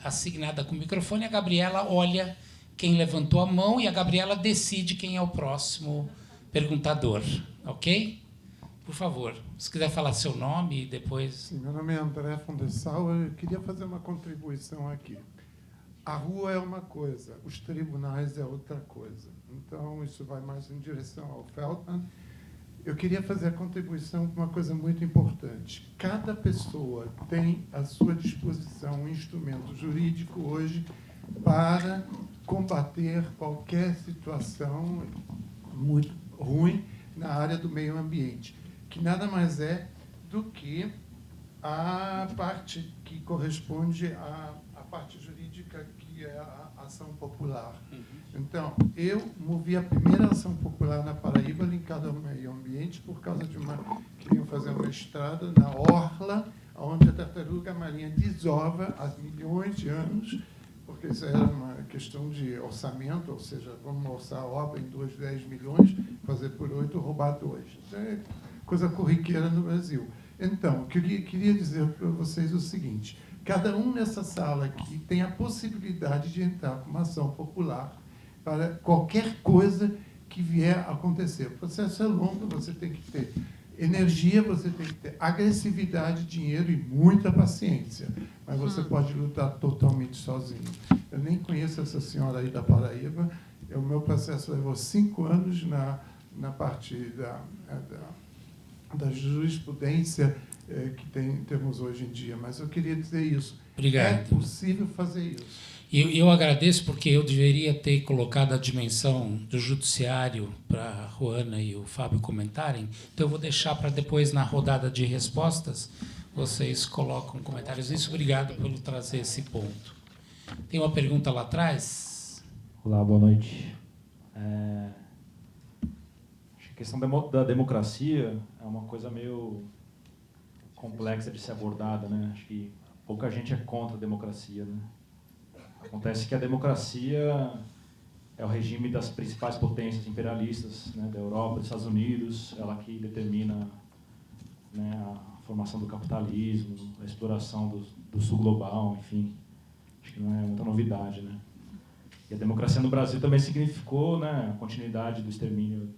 assignada com o microfone, a Gabriela olha quem levantou a mão e a Gabriela decide quem é o próximo perguntador. Ok? Por favor, se quiser falar seu nome e depois... Sim, meu nome é André Fondessal, eu queria fazer uma contribuição aqui. A rua é uma coisa, os tribunais é outra coisa. Então, isso vai mais em direção ao Feldman. Eu queria fazer a contribuição com uma coisa muito importante. Cada pessoa tem à sua disposição um instrumento jurídico hoje para combater qualquer situação muito ruim na área do meio ambiente, que nada mais é do que a parte que corresponde à parte jurídica, que é a ação popular. Então, eu movi a primeira ação popular na Paraíba linkada ao meio ambiente por causa de queriam fazer uma estrada na orla, onde a tartaruga marinha desova há milhões de anos, porque isso era uma questão de orçamento, ou seja, vamos orçar a obra em 10 milhões, fazer por 8, roubar 2. Isso é coisa corriqueira no Brasil. Então, o que eu queria dizer para vocês é o seguinte: cada um nessa sala aqui tem a possibilidade de entrar com uma ação popular para qualquer coisa que vier a acontecer. O processo é longo, você tem que ter energia, você tem que ter agressividade, dinheiro e muita paciência. Mas você pode lutar totalmente sozinho. Eu nem conheço essa senhora aí da Paraíba. O meu processo levou 5 anos na parte da jurisprudência que temos hoje em dia. Mas eu queria dizer isso. Obrigado. É possível fazer isso. Eu agradeço, porque eu deveria ter colocado a dimensão do judiciário para a Juana e o Fábio comentarem. Então, eu vou deixar para depois, na rodada de respostas, vocês colocam comentários nisso. Obrigado por trazer esse ponto. Tem uma pergunta lá atrás? Olá, boa noite. Acho que a questão da democracia é uma coisa meio complexa de ser abordada, né? Acho que pouca gente é contra a democracia, né? Acontece que a democracia é o regime das principais potências imperialistas, né, da Europa, dos Estados Unidos, ela que determina, né, a formação do capitalismo, a exploração do sul global, enfim. Acho que não é muita novidade, né? E a democracia no Brasil também significou, né, a continuidade do extermínio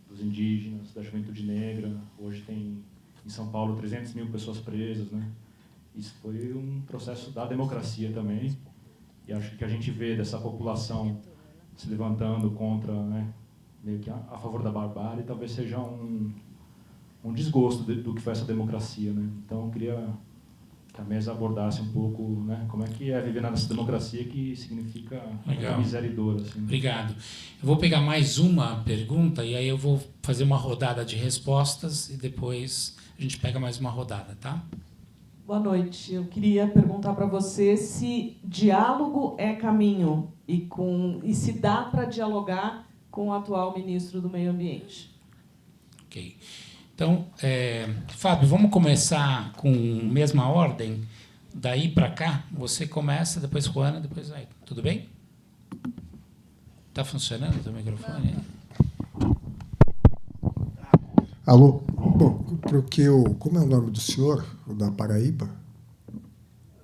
dos indígenas, da juventude negra. Hoje tem, em São Paulo, 300 mil pessoas presas, né? Isso foi um processo da democracia também. E acho que a gente vê dessa população se levantando contra, né, meio que a favor da barbárie, talvez seja um desgosto do que foi essa democracia, né? Então, eu queria que a mesa abordasse um pouco, né, como é que é viver nessa democracia que significa uma miséria e dor. Assim. Obrigado. Eu vou pegar mais uma pergunta e aí eu vou fazer uma rodada de respostas e depois a gente pega mais uma rodada, tá? Boa noite. Eu queria perguntar para você se diálogo é caminho e se dá para dialogar com o atual ministro do Meio Ambiente. Ok. Então, Fábio, vamos começar com a mesma ordem? Daí para cá, você começa, depois Juana, depois aí. Tudo bem? Está funcionando o teu microfone? Alô? Bom, porque como é o nome do senhor, o da Paraíba?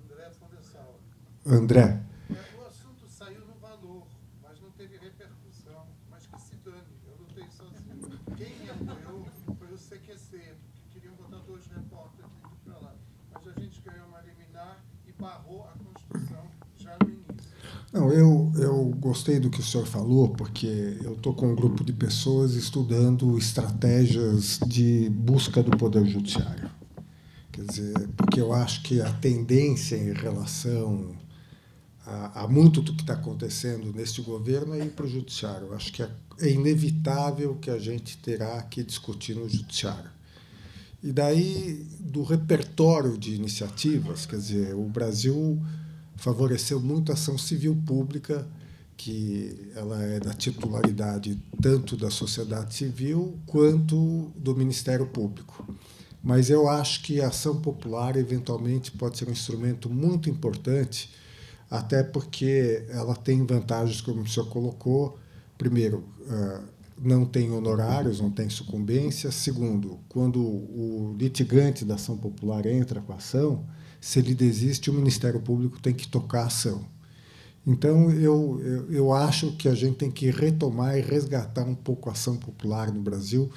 André Fondessal. André. O assunto saiu no Valor, mas não teve repercussão. Mas que se dane, eu lutei sozinho. Quem me apoiou foi o CQC, que queriam botar 2 repórteres indo para lá. Mas a gente ganhou uma liminar e barrou a construção já no início. Não, eu gostei do que o senhor falou, porque eu estou com um grupo de pessoas estudando estratégias de busca do Poder Judiciário. Quer dizer, porque eu acho que a tendência em relação a muito do que está acontecendo neste governo é ir para o Judiciário. Eu acho que é inevitável que a gente terá que discutir no Judiciário. E daí, do repertório de iniciativas, quer dizer, o Brasil favoreceu muito a ação civil pública, que ela é da titularidade tanto da sociedade civil quanto do Ministério Público. Mas eu acho que a ação popular, eventualmente, pode ser um instrumento muito importante, até porque ela tem vantagens, como o senhor colocou. Primeiro, não tem honorários, não tem sucumbência. Segundo, quando o litigante da ação popular entra com a ação, se ele desiste, o Ministério Público tem que tocar a ação. Então, eu acho que a gente tem que retomar e resgatar um pouco a ação popular no Brasil,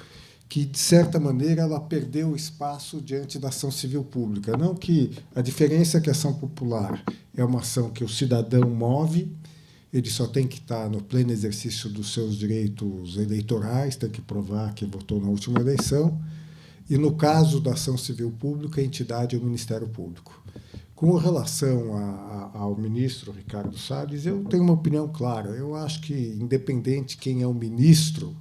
que, de certa maneira, ela perdeu espaço diante da ação civil pública. Não que a diferença é que a ação popular é uma ação que o cidadão move, ele só tem que estar no pleno exercício dos seus direitos eleitorais, tem que provar que votou na última eleição. E, no caso da ação civil pública, a entidade é o Ministério Público. Com relação ao ministro Ricardo Salles, eu tenho uma opinião clara. Eu acho que, independente quem é o ministro,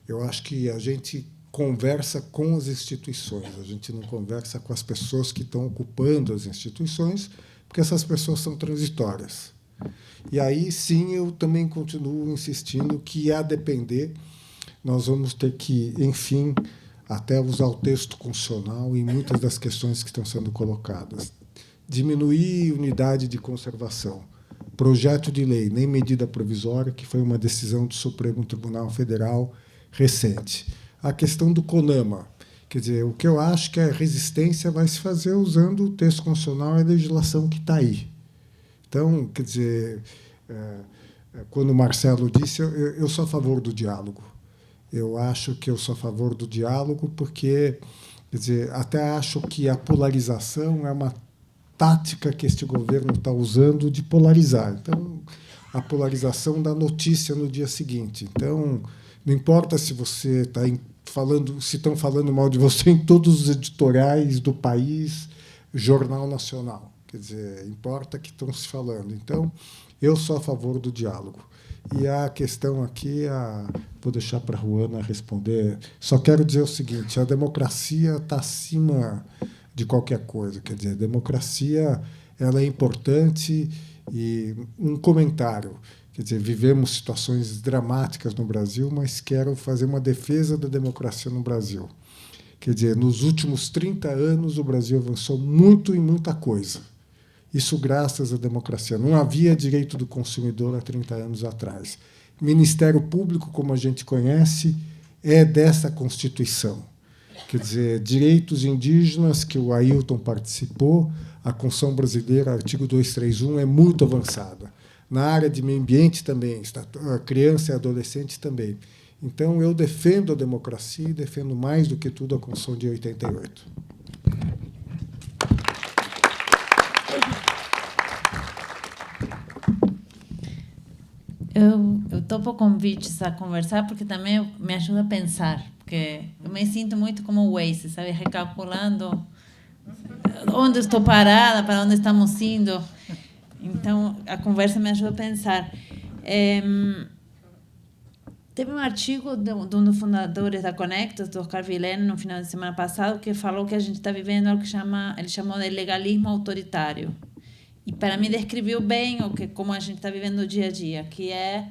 eu acho que a gente conversa com as instituições, a gente não conversa com as pessoas que estão ocupando as instituições, porque essas pessoas são transitórias. E aí, sim, eu também continuo insistindo que, a depender, nós vamos ter que, enfim, até usar o texto constitucional em muitas das questões que estão sendo colocadas. Diminuir unidade de conservação. Projeto de lei, nem medida provisória, que foi uma decisão do Supremo Tribunal Federal recente. A questão do CONAMA. Quer dizer, o que eu acho que a resistência vai se fazer usando o texto constitucional e a legislação que está aí. Então, quer dizer, quando o Marcelo disse, eu sou a favor do diálogo. Eu acho que eu sou a favor do diálogo porque, quer dizer, até acho que a polarização é uma tática que este governo está usando de polarizar. Então, a polarização da notícia no dia seguinte. Então, não importa se você está falando, se estão falando mal de você em todos os editoriais do país, Jornal Nacional. Quer dizer, importa que estão se falando. Então, eu sou a favor do diálogo. E a questão aqui, vou deixar para a Juana responder. Só quero dizer o seguinte: a democracia está acima de qualquer coisa. Quer dizer, a democracia ela é importante. E um comentário: quer dizer, vivemos situações dramáticas no Brasil, mas quero fazer uma defesa da democracia no Brasil. Quer dizer, nos últimos 30 anos, o Brasil avançou muito em muita coisa. Isso graças à democracia. Não havia direito do consumidor há 30 anos atrás. Ministério Público, como a gente conhece, é dessa Constituição. Quer dizer, direitos indígenas, que o Ailton participou, a Constituição brasileira, artigo 231, é muito avançada. na área de meio ambiente também, criança e adolescente também. Então, eu defendo a democracia e defendo mais do que tudo a Constituição de 88. Eu topo convites a conversar porque também me ajuda a pensar. Porque eu me sinto muito como o Waze, sabe? Recalculando onde eu estou parada, para onde estamos indo. Então, a conversa me ajuda a pensar. Teve um artigo de um dos fundadores da Conectas, do Oscar Vilene, no final de semana passado, que falou que a gente está vivendo algo que ele chamou de legalismo autoritário. E, para mim, descreveu bem como a gente está vivendo o dia a dia, que é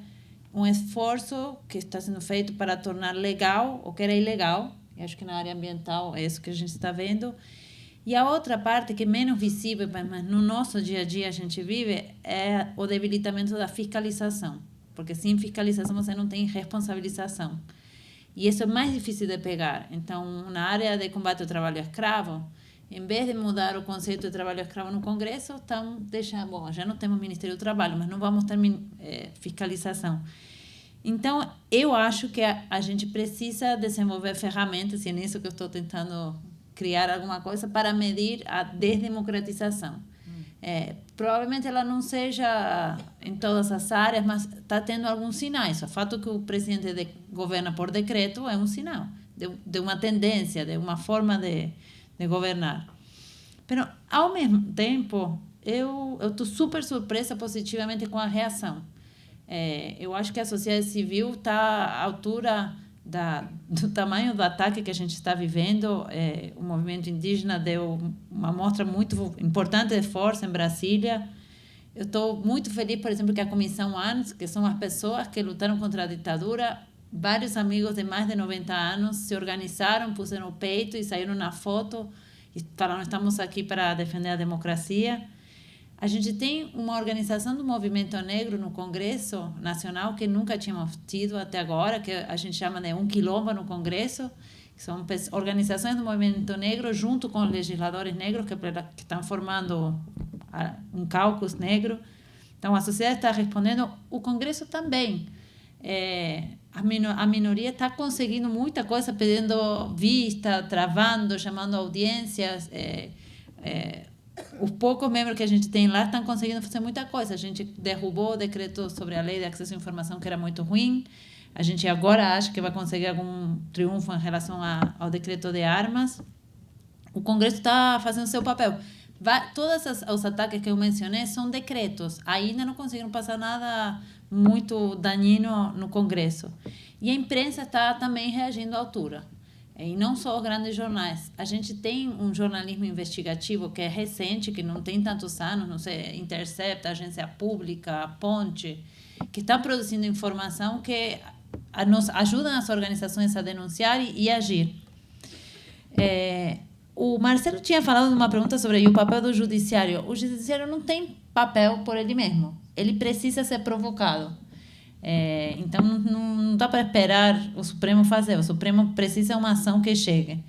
um esforço que está sendo feito para tornar legal o que era ilegal. E acho que na área ambiental é isso que a gente está vendo. E a outra parte, que é menos visível, mas no nosso dia a dia a gente vive, é o debilitamento da fiscalização. Porque sem fiscalização você não tem responsabilização. E isso é mais difícil de pegar. Então, na área de combate ao trabalho escravo, em vez de mudar o conceito de trabalho escravo no Congresso, estão deixando... Bom, já não temos Ministério do Trabalho, mas não vamos ter fiscalização. Então, eu acho que a gente precisa desenvolver ferramentas, e é nisso que eu estou tentando criar alguma coisa, para medir a desdemocratização. Provavelmente ela não seja em todas as áreas, mas está tendo alguns sinais. O fato que o presidente governa por decreto é um sinal de uma tendência, de uma forma de governar. Mas, ao mesmo tempo, eu estou super surpresa positivamente com a reação. Eu acho que a sociedade civil está à altura do tamanho do ataque que a gente está vivendo. O movimento indígena deu uma mostra muito importante de força em Brasília. Eu estou muito feliz, por exemplo, que a Comissão ANS, que são as pessoas que lutaram contra a ditadura, vários amigos de mais de 90 anos se organizaram, puseram o peito e saíram na foto e falaram: estamos aqui para defender a democracia. A gente tem uma organização do movimento negro no Congresso Nacional que nunca tínhamos tido até agora, que a gente chama de quilombo no Congresso, que são organizações do movimento negro junto com legisladores negros que estão formando um caucus negro. Então, a sociedade está respondendo, o Congresso também. A minoria está conseguindo muita coisa, pedindo vista, travando, chamando audiências. Os poucos membros que a gente tem lá estão conseguindo fazer muita coisa. A gente derrubou o decreto sobre a lei de acesso à informação, que era muito ruim. A gente agora acha que vai conseguir algum triunfo em relação ao decreto de armas. O Congresso está fazendo seu papel. Todos os ataques que eu mencionei são decretos. Ainda não conseguiram passar nada muito daninho no Congresso. E a imprensa está também reagindo à altura. E não só os grandes jornais. A gente tem um jornalismo investigativo que é recente, que não tem tantos anos, não sei, Intercept, Agência Pública, Ponte, que está produzindo informação que nos ajudam as organizações a denunciar e agir. O Marcelo tinha falado de uma pergunta sobre o papel do judiciário. O judiciário não tem papel por ele mesmo. Ele precisa ser provocado. Então, não dá para esperar o Supremo fazer. O Supremo precisa de uma ação que chegue.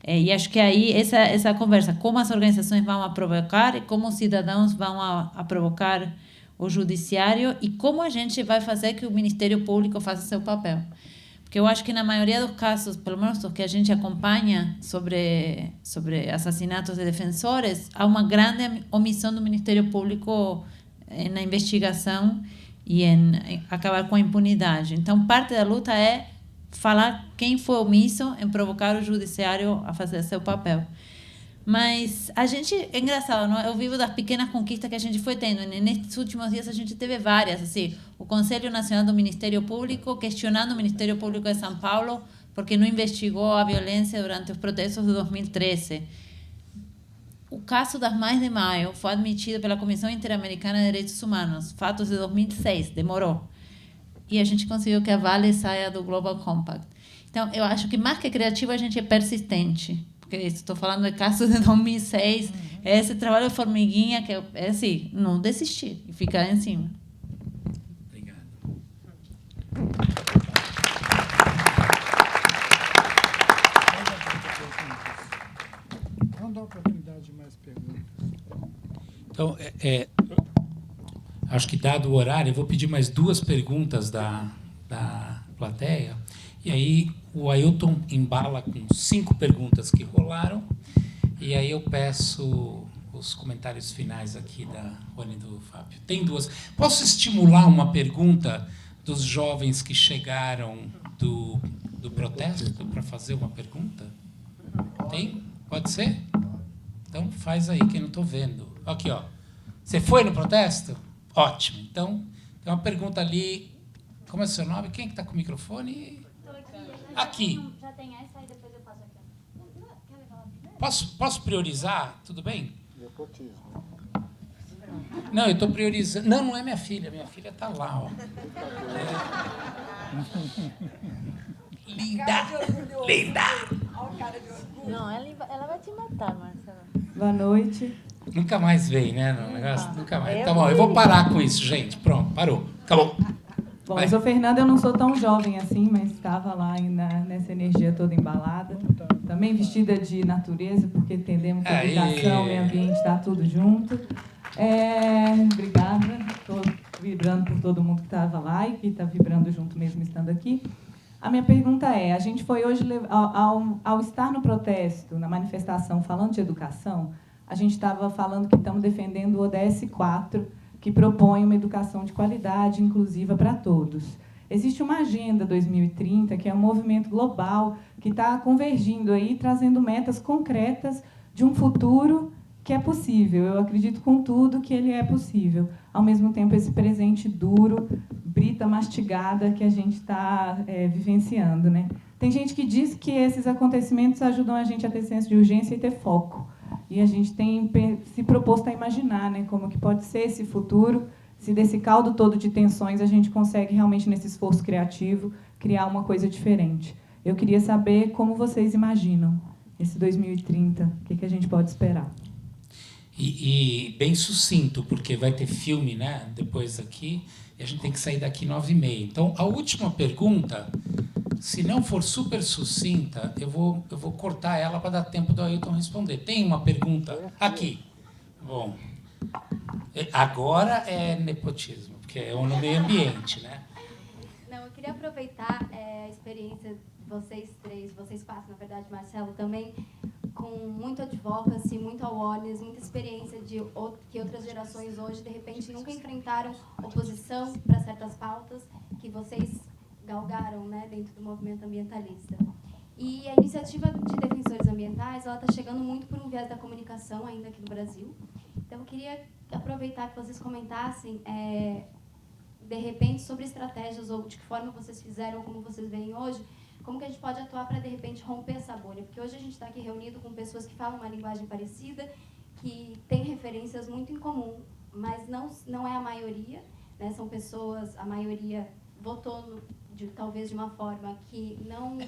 E acho que aí essa conversa, como as organizações vão a provocar e como os cidadãos vão a provocar o judiciário e como a gente vai fazer que o Ministério Público faça seu papel. Porque eu acho que na maioria dos casos, pelo menos os que a gente acompanha sobre assassinatos de defensores, há uma grande omissão do Ministério Público na investigação e em acabar com a impunidade. Então, parte da luta é falar quem foi omisso em provocar o judiciário a fazer seu papel. Mas a gente, é engraçado, não? Eu vivo das pequenas conquistas que a gente foi tendo. E nesses últimos dias a gente teve várias. Assim, o Conselho Nacional do Ministério Público questionando o Ministério Público de São Paulo porque não investigou a violência durante os protestos de 2013. O caso das Mães de Maio foi admitido pela Comissão Interamericana de Direitos Humanos, fatos de 2006, demorou. E a gente conseguiu que a Vale saia do Global Compact. Então, eu acho que mais que criativo, a gente é persistente. Porque estou falando de casos de 2006, esse trabalho de formiguinha, que é assim, não desistir e ficar em cima. Obrigado. Vamos dar oportunidade de mais perguntas. Então, acho que dado o horário, eu vou pedir mais 2 perguntas da plateia. E aí o Ailton embala com 5 perguntas que rolaram. E aí eu peço os comentários finais aqui da Rony e do Fábio. Tem 2. Posso estimular uma pergunta dos jovens que chegaram do protesto para fazer uma pergunta? Tem? Pode ser? Então faz aí, que eu não estou vendo. Aqui, ó. Você foi no protesto? Ótimo. Então, tem uma pergunta ali. Como é o seu nome? Quem que está com o microfone? Aqui. Já tem essa, aí depois eu passo aqui. Quer levar primeiro? Posso priorizar? Tudo bem? Não, eu estou priorizando. Não, não é minha filha. Minha filha está lá, ó. Linda! Linda! Não, ela vai te matar, Marcela. Boa noite. Nunca mais veio, né? No negócio, nunca mais. Tá bom, eu vou parar com isso, gente. Pronto, parou. Acabou. Bom, Vai. eu sou Fernanda, eu não sou tão jovem assim, mas estava lá nessa energia toda embalada. Também vestida de natureza, porque entendemos que educação, meio ambiente, está tudo junto. Obrigada. Estou vibrando por todo mundo que estava lá e que está vibrando junto mesmo estando aqui. A minha pergunta é, a gente foi hoje, ao estar no protesto, na manifestação, falando de educação, a gente estava falando que estamos defendendo o ODS 4, que propõe uma educação de qualidade, inclusiva para todos. Existe uma agenda 2030, que é um movimento global, que está convergindo aí, trazendo metas concretas de um futuro que é possível. Eu acredito com tudo que ele é possível. Ao mesmo tempo, esse presente duro, brita mastigada que a gente está vivenciando, né? Tem gente que diz que esses acontecimentos ajudam a gente a ter senso de urgência e ter foco. E a gente tem se proposto a imaginar, né, como que pode ser esse futuro, se desse caldo todo de tensões a gente consegue realmente, nesse esforço criativo, criar uma coisa diferente. Eu queria saber como vocês imaginam esse 2030, o que a gente pode esperar. E bem sucinto, porque vai ter filme, né, depois aqui, e a gente tem que sair daqui 9h30. Então, a última pergunta, se não for super sucinta, eu vou cortar ela para dar tempo do Ailton responder. Tem uma pergunta aqui. Bom, agora é nepotismo, porque é no meio ambiente, né? Não, eu queria aproveitar a experiência de vocês 3, vocês 4, na verdade, Marcelo, também, com muito advocacy, muito awareness, muita experiência que outras gerações hoje, de repente, nunca enfrentaram oposição para certas pautas que vocês galgaram, né, dentro do movimento ambientalista. E a iniciativa de defensores ambientais, ela está chegando muito por um viés da comunicação ainda aqui no Brasil. Então, eu queria aproveitar que vocês comentassem, de repente, sobre estratégias ou de que forma vocês fizeram, como vocês veem hoje, como que a gente pode atuar para, de repente, romper essa bolha. Porque hoje a gente está aqui reunido com pessoas que falam uma linguagem parecida, que têm referências muito em comum, mas não é a maioria, né? São pessoas, a maioria votou talvez de uma forma que não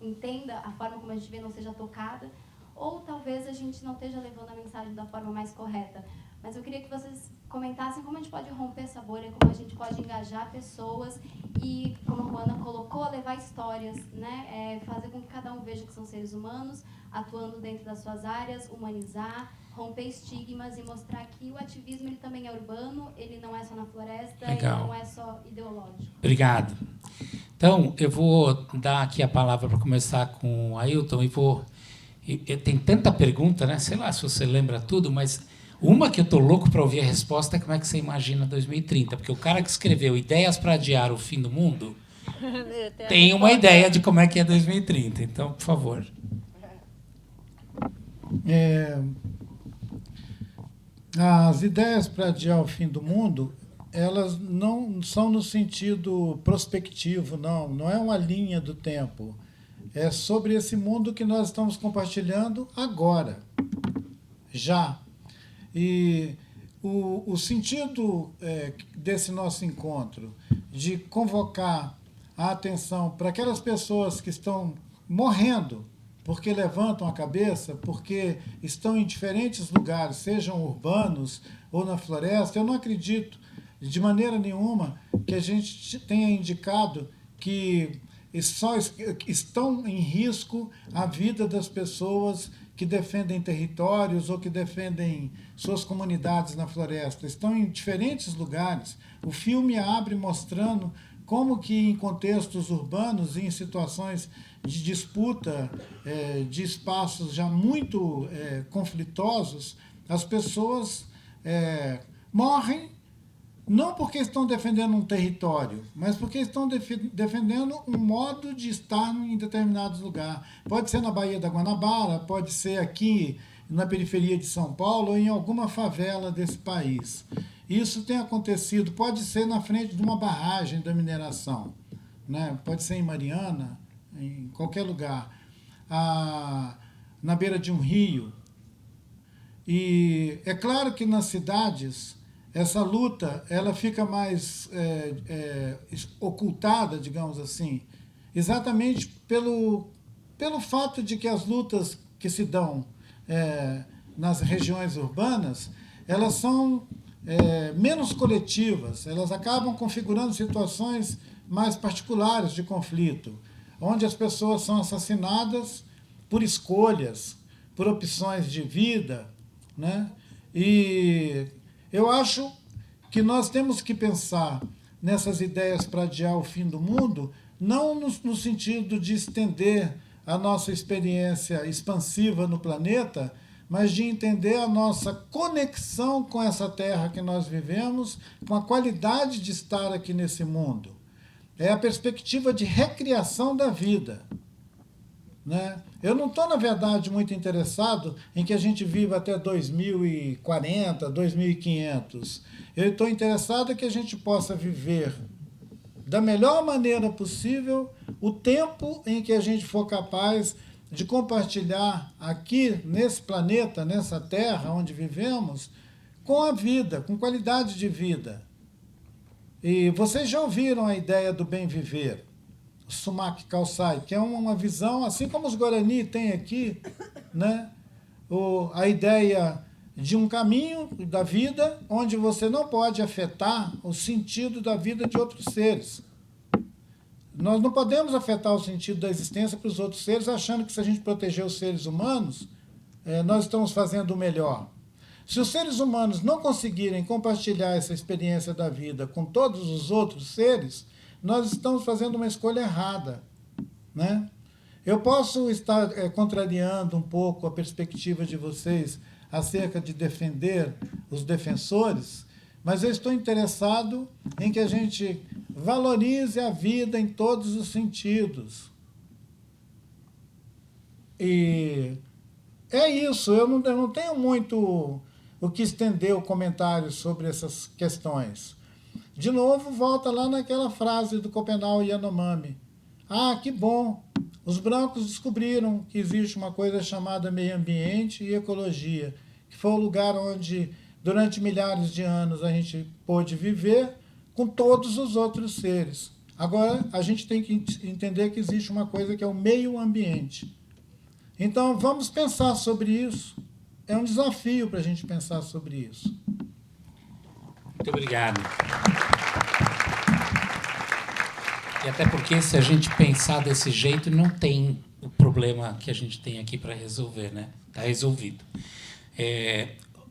entenda a forma como a gente vê, não seja tocada, ou talvez a gente não esteja levando a mensagem da forma mais correta. Mas eu queria que vocês comentassem como a gente pode romper essa bolha, como a gente pode engajar pessoas e, como a Juana colocou, levar histórias, né? Fazer com que cada um veja que são seres humanos, atuando dentro das suas áreas, humanizar, romper estigmas e mostrar que o ativismo ele também é urbano, ele não é só na floresta, Legal. ele não é só ideológico. Obrigado. Então, eu vou dar aqui a palavra para começar com o Ailton e tem tanta pergunta, né? Sei lá se você lembra tudo, mas uma que eu estou louco para ouvir a resposta é como é que você imagina 2030, porque o cara que escreveu Ideias para Adiar o Fim do Mundo tem uma ideia de como é que é 2030. Então, por favor. As ideias para adiar o fim do mundo, elas não são no sentido prospectivo, não é uma linha do tempo. É sobre esse mundo que nós estamos compartilhando agora, já. E o sentido desse nosso encontro, de convocar a atenção para aquelas pessoas que estão morrendo, porque levantam a cabeça, porque estão em diferentes lugares, sejam urbanos ou na floresta, eu não acredito de maneira nenhuma que a gente tenha indicado que só estão em risco a vida das pessoas que defendem territórios ou que defendem suas comunidades na floresta. Estão em diferentes lugares. O filme abre mostrando como que em contextos urbanos e em situações de disputa de espaços já muito conflitosos, as pessoas morrem não porque estão defendendo um território, mas porque estão defendendo um modo de estar em determinado lugar. Pode ser na Baía da Guanabara, pode ser aqui na periferia de São Paulo ou em alguma favela desse país. Isso tem acontecido, pode ser na frente de uma barragem da mineração, né? Pode ser em Mariana, em qualquer lugar, na beira de um rio. E é claro que nas cidades essa luta ela fica mais ocultada, digamos assim, exatamente pelo fato de que as lutas que se dão nas regiões urbanas, elas são menos coletivas, elas acabam configurando situações mais particulares de conflito, onde as pessoas são assassinadas por escolhas, por opções de vida, né? E eu acho que nós temos que pensar nessas ideias para adiar o fim do mundo, não no sentido de estender a nossa experiência expansiva no planeta, mas de entender a nossa conexão com essa terra que nós vivemos, com a qualidade de estar aqui nesse mundo. É a perspectiva de recriação da vida, né? Eu não estou, na verdade, muito interessado em que a gente viva até 2040, 2500. Eu estou interessado em que a gente possa viver da melhor maneira possível o tempo em que a gente for capaz de compartilhar aqui nesse planeta, nessa terra onde vivemos, com a vida, com qualidade de vida. E vocês já ouviram a ideia do bem viver, Sumak Kalsai, que é uma visão, assim como os Guarani têm aqui, né? A ideia de um caminho da vida onde você não pode afetar o sentido da vida de outros seres. Nós não podemos afetar o sentido da existência para os outros seres, achando que se a gente proteger os seres humanos, nós estamos fazendo o melhor. Se os seres humanos não conseguirem compartilhar essa experiência da vida com todos os outros seres, nós estamos fazendo uma escolha errada, né? Eu posso estar contrariando um pouco a perspectiva de vocês acerca de defender os defensores, mas eu estou interessado em que a gente valorize a vida em todos os sentidos. E é isso, eu não tenho muito o que estender o comentário sobre essas questões. De novo, volta lá naquela frase do Copenau Yanomami. Ah, que bom! Os brancos descobriram que existe uma coisa chamada meio ambiente e ecologia, que foi o lugar onde, durante milhares de anos, a gente pôde viver com todos os outros seres. Agora, a gente tem que entender que existe uma coisa que é o meio ambiente. Então, vamos pensar sobre isso. É um desafio para a gente pensar sobre isso. Muito obrigado. E até porque, se a gente pensar desse jeito, não tem o problema que a gente tem aqui para resolver, né? Está resolvido.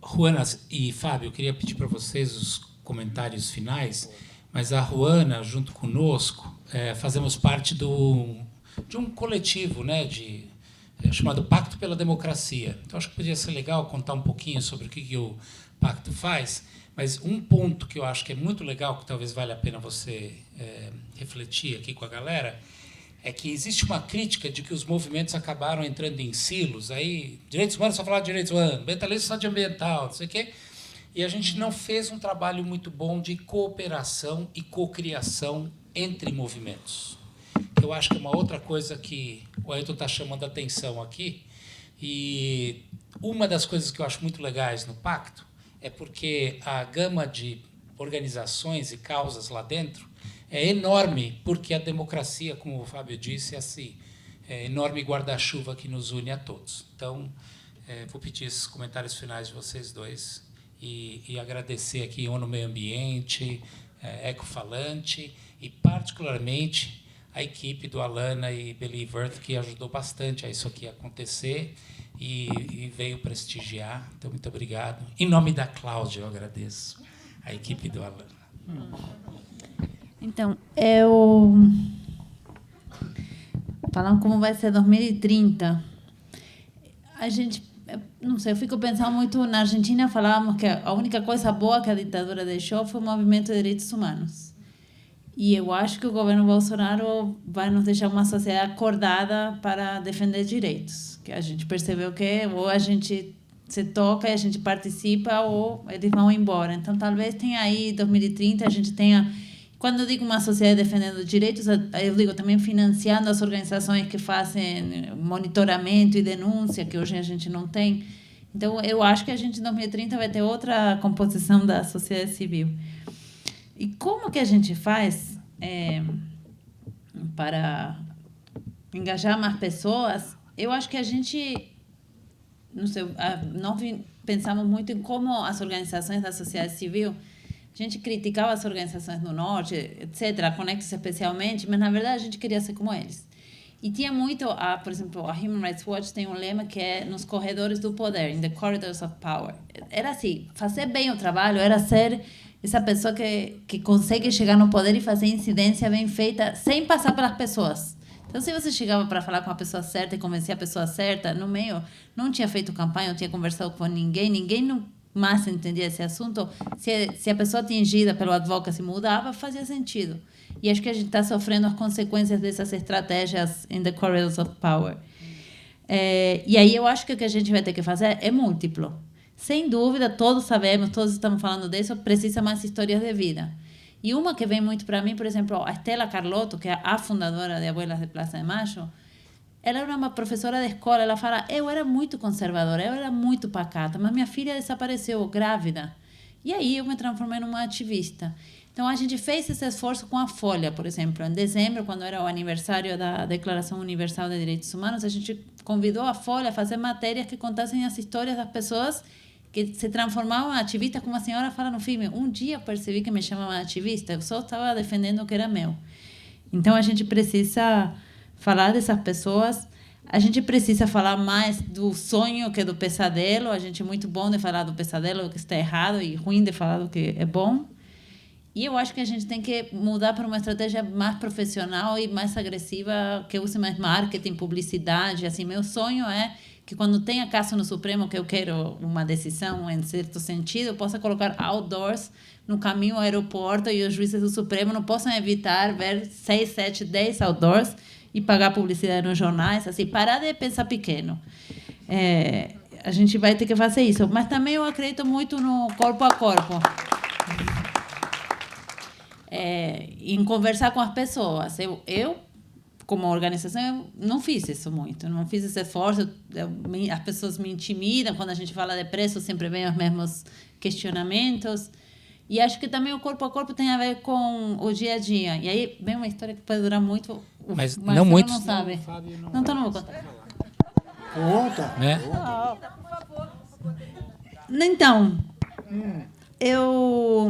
Juana e Fábio, eu queria pedir para vocês os comentários finais, mas a Juana, junto conosco, fazemos parte de um coletivo, né, chamado Pacto pela Democracia. Então, acho que poderia ser legal contar um pouquinho sobre o que o Pacto faz, mas um ponto que eu acho que é muito legal, que talvez valha a pena você refletir aqui com a galera, é que existe uma crítica de que os movimentos acabaram entrando em silos, aí direitos humanos só falar de direitos humanos, ambientalismo só de ambiental, não sei o quê, e a gente não fez um trabalho muito bom de cooperação e cocriação entre movimentos. Eu acho que é uma outra coisa que o Ailton está chamando a atenção aqui, e uma das coisas que eu acho muito legais no Pacto é porque a gama de organizações e causas lá dentro é enorme, porque a democracia, como o Fábio disse, é esse enorme guarda-chuva que nos une a todos. Então, vou pedir esses comentários finais de vocês dois e agradecer aqui ONU Meio Ambiente, Ecofalante e, particularmente, a equipe do Alana e Believe Earth, que ajudou bastante a isso aqui acontecer. e veio prestigiar. Então, muito obrigado. Em nome da Cláudia, eu agradeço a equipe do Alan. Então, falando como vai ser 2030, a gente, não sei, eu fico pensando muito, na Argentina falávamos que a única coisa boa que a ditadura deixou foi o movimento de direitos humanos. E eu acho que o governo Bolsonaro vai nos deixar uma sociedade acordada para defender direitos. Que a gente percebeu que ou a gente se toca e a gente participa ou eles vão embora. Então, talvez tenha aí, 2030, a gente tenha... Quando eu digo uma sociedade defendendo direitos, eu digo também financiando as organizações que fazem monitoramento e denúncia, que hoje a gente não tem. Então, eu acho que a gente, em 2030, vai ter outra composição da sociedade civil. E como que a gente faz para engajar mais pessoas? Eu acho que a gente, não sei, nós pensamos muito em como as organizações da sociedade civil, a gente criticava as organizações do Norte, etc., a Conecta especialmente, mas, na verdade, a gente queria ser como eles. E tinha muito, por exemplo, a Human Rights Watch tem um lema que é nos corredores do poder, in the corridors of power. Era assim, fazer bem o trabalho era ser essa pessoa que consegue chegar no poder e fazer incidência bem feita sem passar pelas pessoas. Então, se você chegava para falar com a pessoa certa e convencer a pessoa certa, no meio, não tinha feito campanha, não tinha conversado com ninguém não mais entendia esse assunto, se a pessoa atingida pelo advocacy mudava, fazia sentido. E acho que a gente está sofrendo as consequências dessas estratégias in the corridors of power. E aí eu acho que o que a gente vai ter que fazer é múltiplo. Sem dúvida, todos sabemos, todos estamos falando disso, precisa mais histórias de vida. E uma que vem muito para mim, por exemplo, a Estela Carlotto, que é a fundadora de Abuelas de Plaza de Mayo, ela era uma professora de escola, ela fala, eu era muito conservadora, eu era muito pacata, mas minha filha desapareceu grávida. E aí eu me transformei numa ativista. Então, a gente fez esse esforço com a Folha, por exemplo. Em dezembro, quando era o aniversário da Declaração Universal de Direitos Humanos, a gente convidou a Folha a fazer matérias que contassem as histórias das pessoas que se transformavam em ativistas, como a senhora fala no filme. Um dia eu percebi que me chamavam ativista, eu só estava defendendo o que era meu. Então, a gente precisa falar dessas pessoas, a gente precisa falar mais do sonho que do pesadelo. A gente é muito bom de falar do pesadelo, do que está errado, e ruim de falar do que é bom. E eu acho que a gente tem que mudar para uma estratégia mais profissional e mais agressiva, que use mais marketing, publicidade. Assim, meu sonho é que quando tenha caso no Supremo, que eu quero uma decisão em certo sentido, eu possa colocar outdoors no caminho ao aeroporto e os juízes do Supremo não possam evitar ver 6, 7, 10 outdoors e pagar publicidade nos jornais. Assim, parar de pensar pequeno. A gente vai ter que fazer isso. Mas também eu acredito muito no corpo a corpo. Em conversar com as pessoas. Eu, como organização, eu não fiz isso muito. Não fiz esse esforço. As pessoas me intimidam. Quando a gente fala de preço, sempre vem os mesmos questionamentos. E acho que também o corpo a corpo tem a ver com o dia a dia. E aí vem uma história que pode durar muito. Mas não muito. Não sabe. Não, então não vou contar. Conta. Né? Então, eu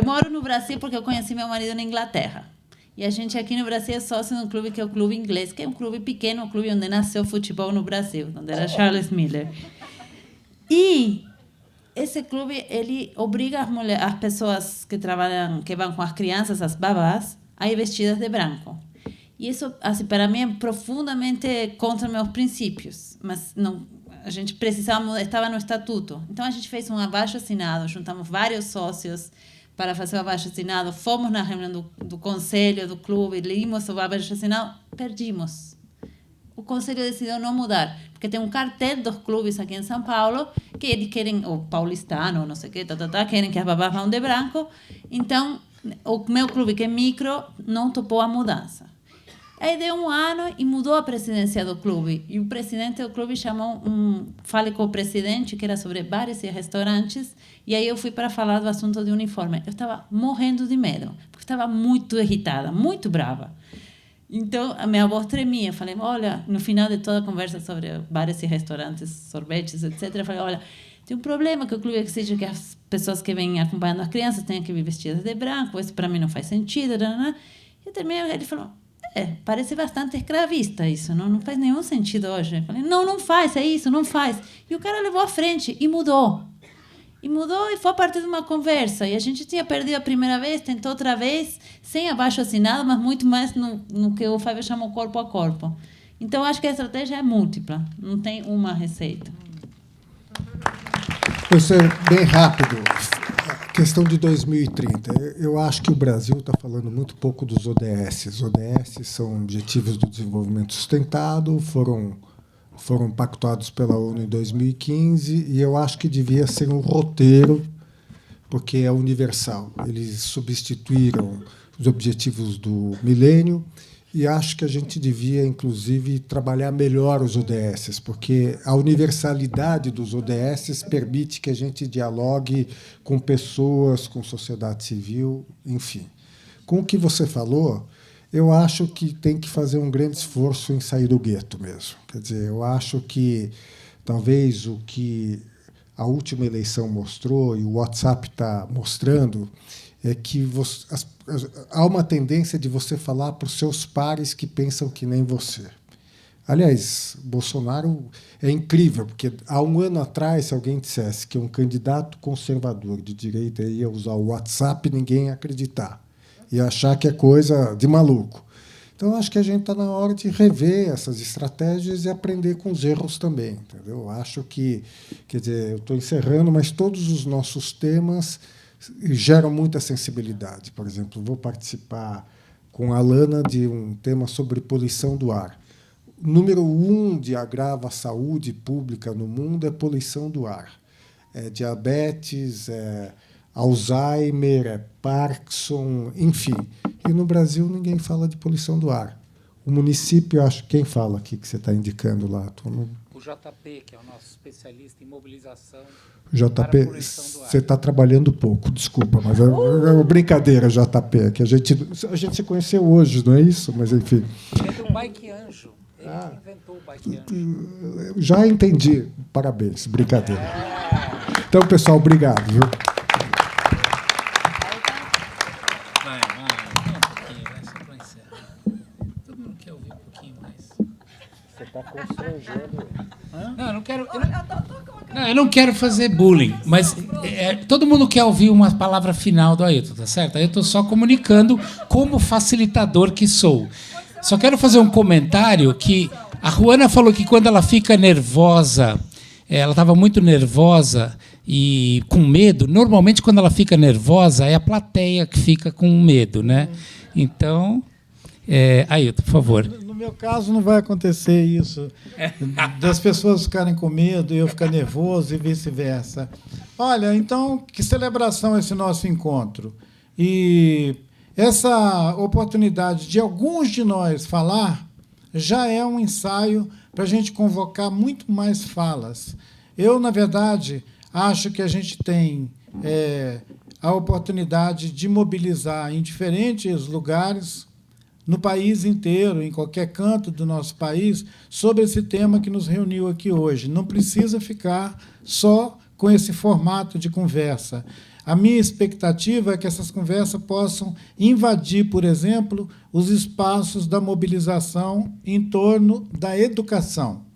moro no Brasil porque eu conheci meu marido na Inglaterra. E a gente aqui no Brasil é sócio de um clube que é o Clube Inglês, que é um clube pequeno, um clube onde nasceu o futebol no Brasil, onde era Charles Miller. E esse clube, ele obriga as pessoas que trabalham, que vão com as crianças, as babás, a ir vestidas de branco. E isso, assim, para mim, é profundamente contra meus princípios. Mas não, a gente precisava, estava no estatuto. Então, a gente fez um abaixo-assinado, juntamos vários sócios para fazer o abaixo-assinado, fomos na reunião do conselho, do clube, limos o abaixo-assinado, perdimos. O conselho decidiu não mudar, porque tem um cartel dos clubes aqui em São Paulo que eles querem, o paulistano, não sei o que, querem que as babás vão de branco. Então, o meu clube, que é micro, não topou a mudança. Aí deu um ano e mudou a presidência do clube. E o presidente do clube chamou fale com o presidente, que era sobre bares e restaurantes. E aí eu fui para falar do assunto de uniforme. Eu estava morrendo de medo, porque estava muito irritada, muito brava. Então, a minha voz tremia. Eu falei, olha, no final de toda a conversa sobre bares e restaurantes, sorvetes, etc., eu falei, olha, tem um problema que o clube exige que as pessoas que vêm acompanhando as crianças tenham que vir vestidas de branco. Isso para mim não faz sentido. E eu terminei, ele falou, parece bastante escravista isso, não faz nenhum sentido hoje. Eu falei, não faz, é isso, não faz. E o cara levou à frente e mudou. E mudou e foi a partir de uma conversa. E a gente tinha perdido a primeira vez, tentou outra vez, sem abaixo-assinado, mas muito mais no que o Fábio chamou corpo a corpo. Então, acho que a estratégia é múltipla, não tem uma receita. Vou ser bem rápido. Questão de 2030. Eu acho que o Brasil está falando muito pouco dos ODS. ODS são Objetivos do Desenvolvimento Sustentado, foram pactuados pela ONU em 2015, e eu acho que devia ser um roteiro, porque é universal. Eles substituíram os objetivos do milênio, e acho que a gente devia, inclusive, trabalhar melhor os ODS, porque a universalidade dos ODS permite que a gente dialogue com pessoas, com sociedade civil, enfim. Com o que você falou, eu acho que tem que fazer um grande esforço em sair do gueto mesmo. Quer dizer, eu acho que talvez o que a última eleição mostrou, e o WhatsApp está mostrando, é que há uma tendência de você falar para os seus pares que pensam que nem você. Aliás, Bolsonaro é incrível, porque há um ano atrás, se alguém dissesse que um candidato conservador de direita ia usar o WhatsApp, ninguém ia acreditar. E achar que é coisa de maluco. Então, acho que a gente está na hora de rever essas estratégias e aprender com os erros também. Entendeu? Acho que, quer dizer, eu estou encerrando, mas todos os nossos temas geram muita sensibilidade. Por exemplo, vou participar com a Alana de um tema sobre poluição do ar. O número 1 de agravo à saúde pública no mundo é poluição do ar. É diabetes, Alzheimer, Parkinson, enfim. E no Brasil ninguém fala de poluição do ar. O município, acho, quem fala aqui que você está indicando lá? O JP, que é o nosso especialista em mobilização. JP, você está trabalhando pouco, desculpa, mas é uma brincadeira, JP, que a gente se conheceu hoje, não é isso? Mas, enfim. É do Bike Anjo. Ele inventou o Bike Anjo. Já entendi. Parabéns, brincadeira. Então, pessoal, obrigado. Viu? Vai, um pouquinho, vai, só para encerrar. Todo mundo quer ouvir um pouquinho mais. Você está constrangendo. Não, eu não quero. Eu não quero fazer bullying, mas todo mundo quer ouvir uma palavra final do Ailton, tá certo? Aí eu estou só comunicando como facilitador que sou. Só quero fazer um comentário que a Juana falou que quando ela fica nervosa, ela estava muito nervosa e com medo. Normalmente, quando ela fica nervosa, é a plateia que fica com medo, né? Então, Ailton, por favor. No meu caso, não vai acontecer isso, das pessoas ficarem com medo e eu ficar nervoso e vice-versa. Olha, então, que celebração esse nosso encontro. E essa oportunidade de alguns de nós falar já é um ensaio para a gente convocar muito mais falas. Eu, na verdade, acho que a gente tem a oportunidade de mobilizar em diferentes lugares, no país inteiro, em qualquer canto do nosso país, sobre esse tema que nos reuniu aqui hoje. Não precisa ficar só com esse formato de conversa. A minha expectativa é que essas conversas possam invadir, por exemplo, os espaços da mobilização em torno da educação.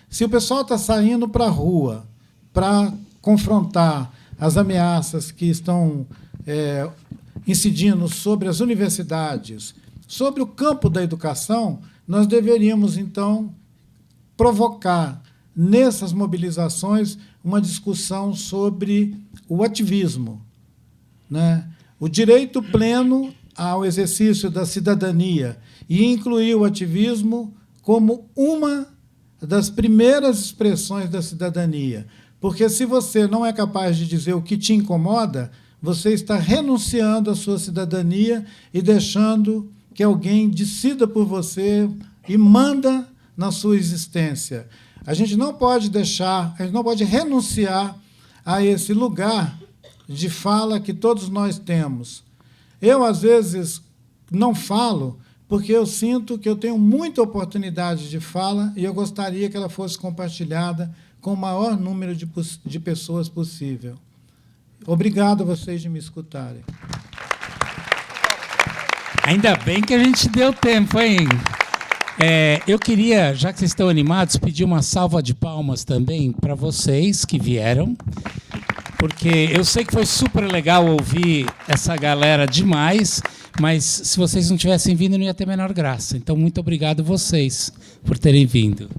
Se o pessoal está saindo para a rua para confrontar as ameaças que estão incidindo sobre as universidades, sobre o campo da educação, nós deveríamos, então, provocar nessas mobilizações uma discussão sobre o ativismo, né? O direito pleno ao exercício da cidadania e incluir o ativismo como uma das primeiras expressões da cidadania. Porque se você não é capaz de dizer o que te incomoda, você está renunciando à sua cidadania e deixando que alguém decida por você e manda na sua existência. A gente não pode deixar, a gente não pode renunciar a esse lugar de fala que todos nós temos. Eu, às vezes, não falo porque eu sinto que eu tenho muita oportunidade de fala e eu gostaria que ela fosse compartilhada com o maior número de pessoas possível. Obrigado a vocês de me escutarem. Ainda bem que a gente deu tempo, hein? Eu queria, já que vocês estão animados, pedir uma salva de palmas também para vocês que vieram, porque eu sei que foi super legal ouvir essa galera demais, mas se vocês não tivessem vindo, não ia ter a menor graça. Então, muito obrigado vocês por terem vindo.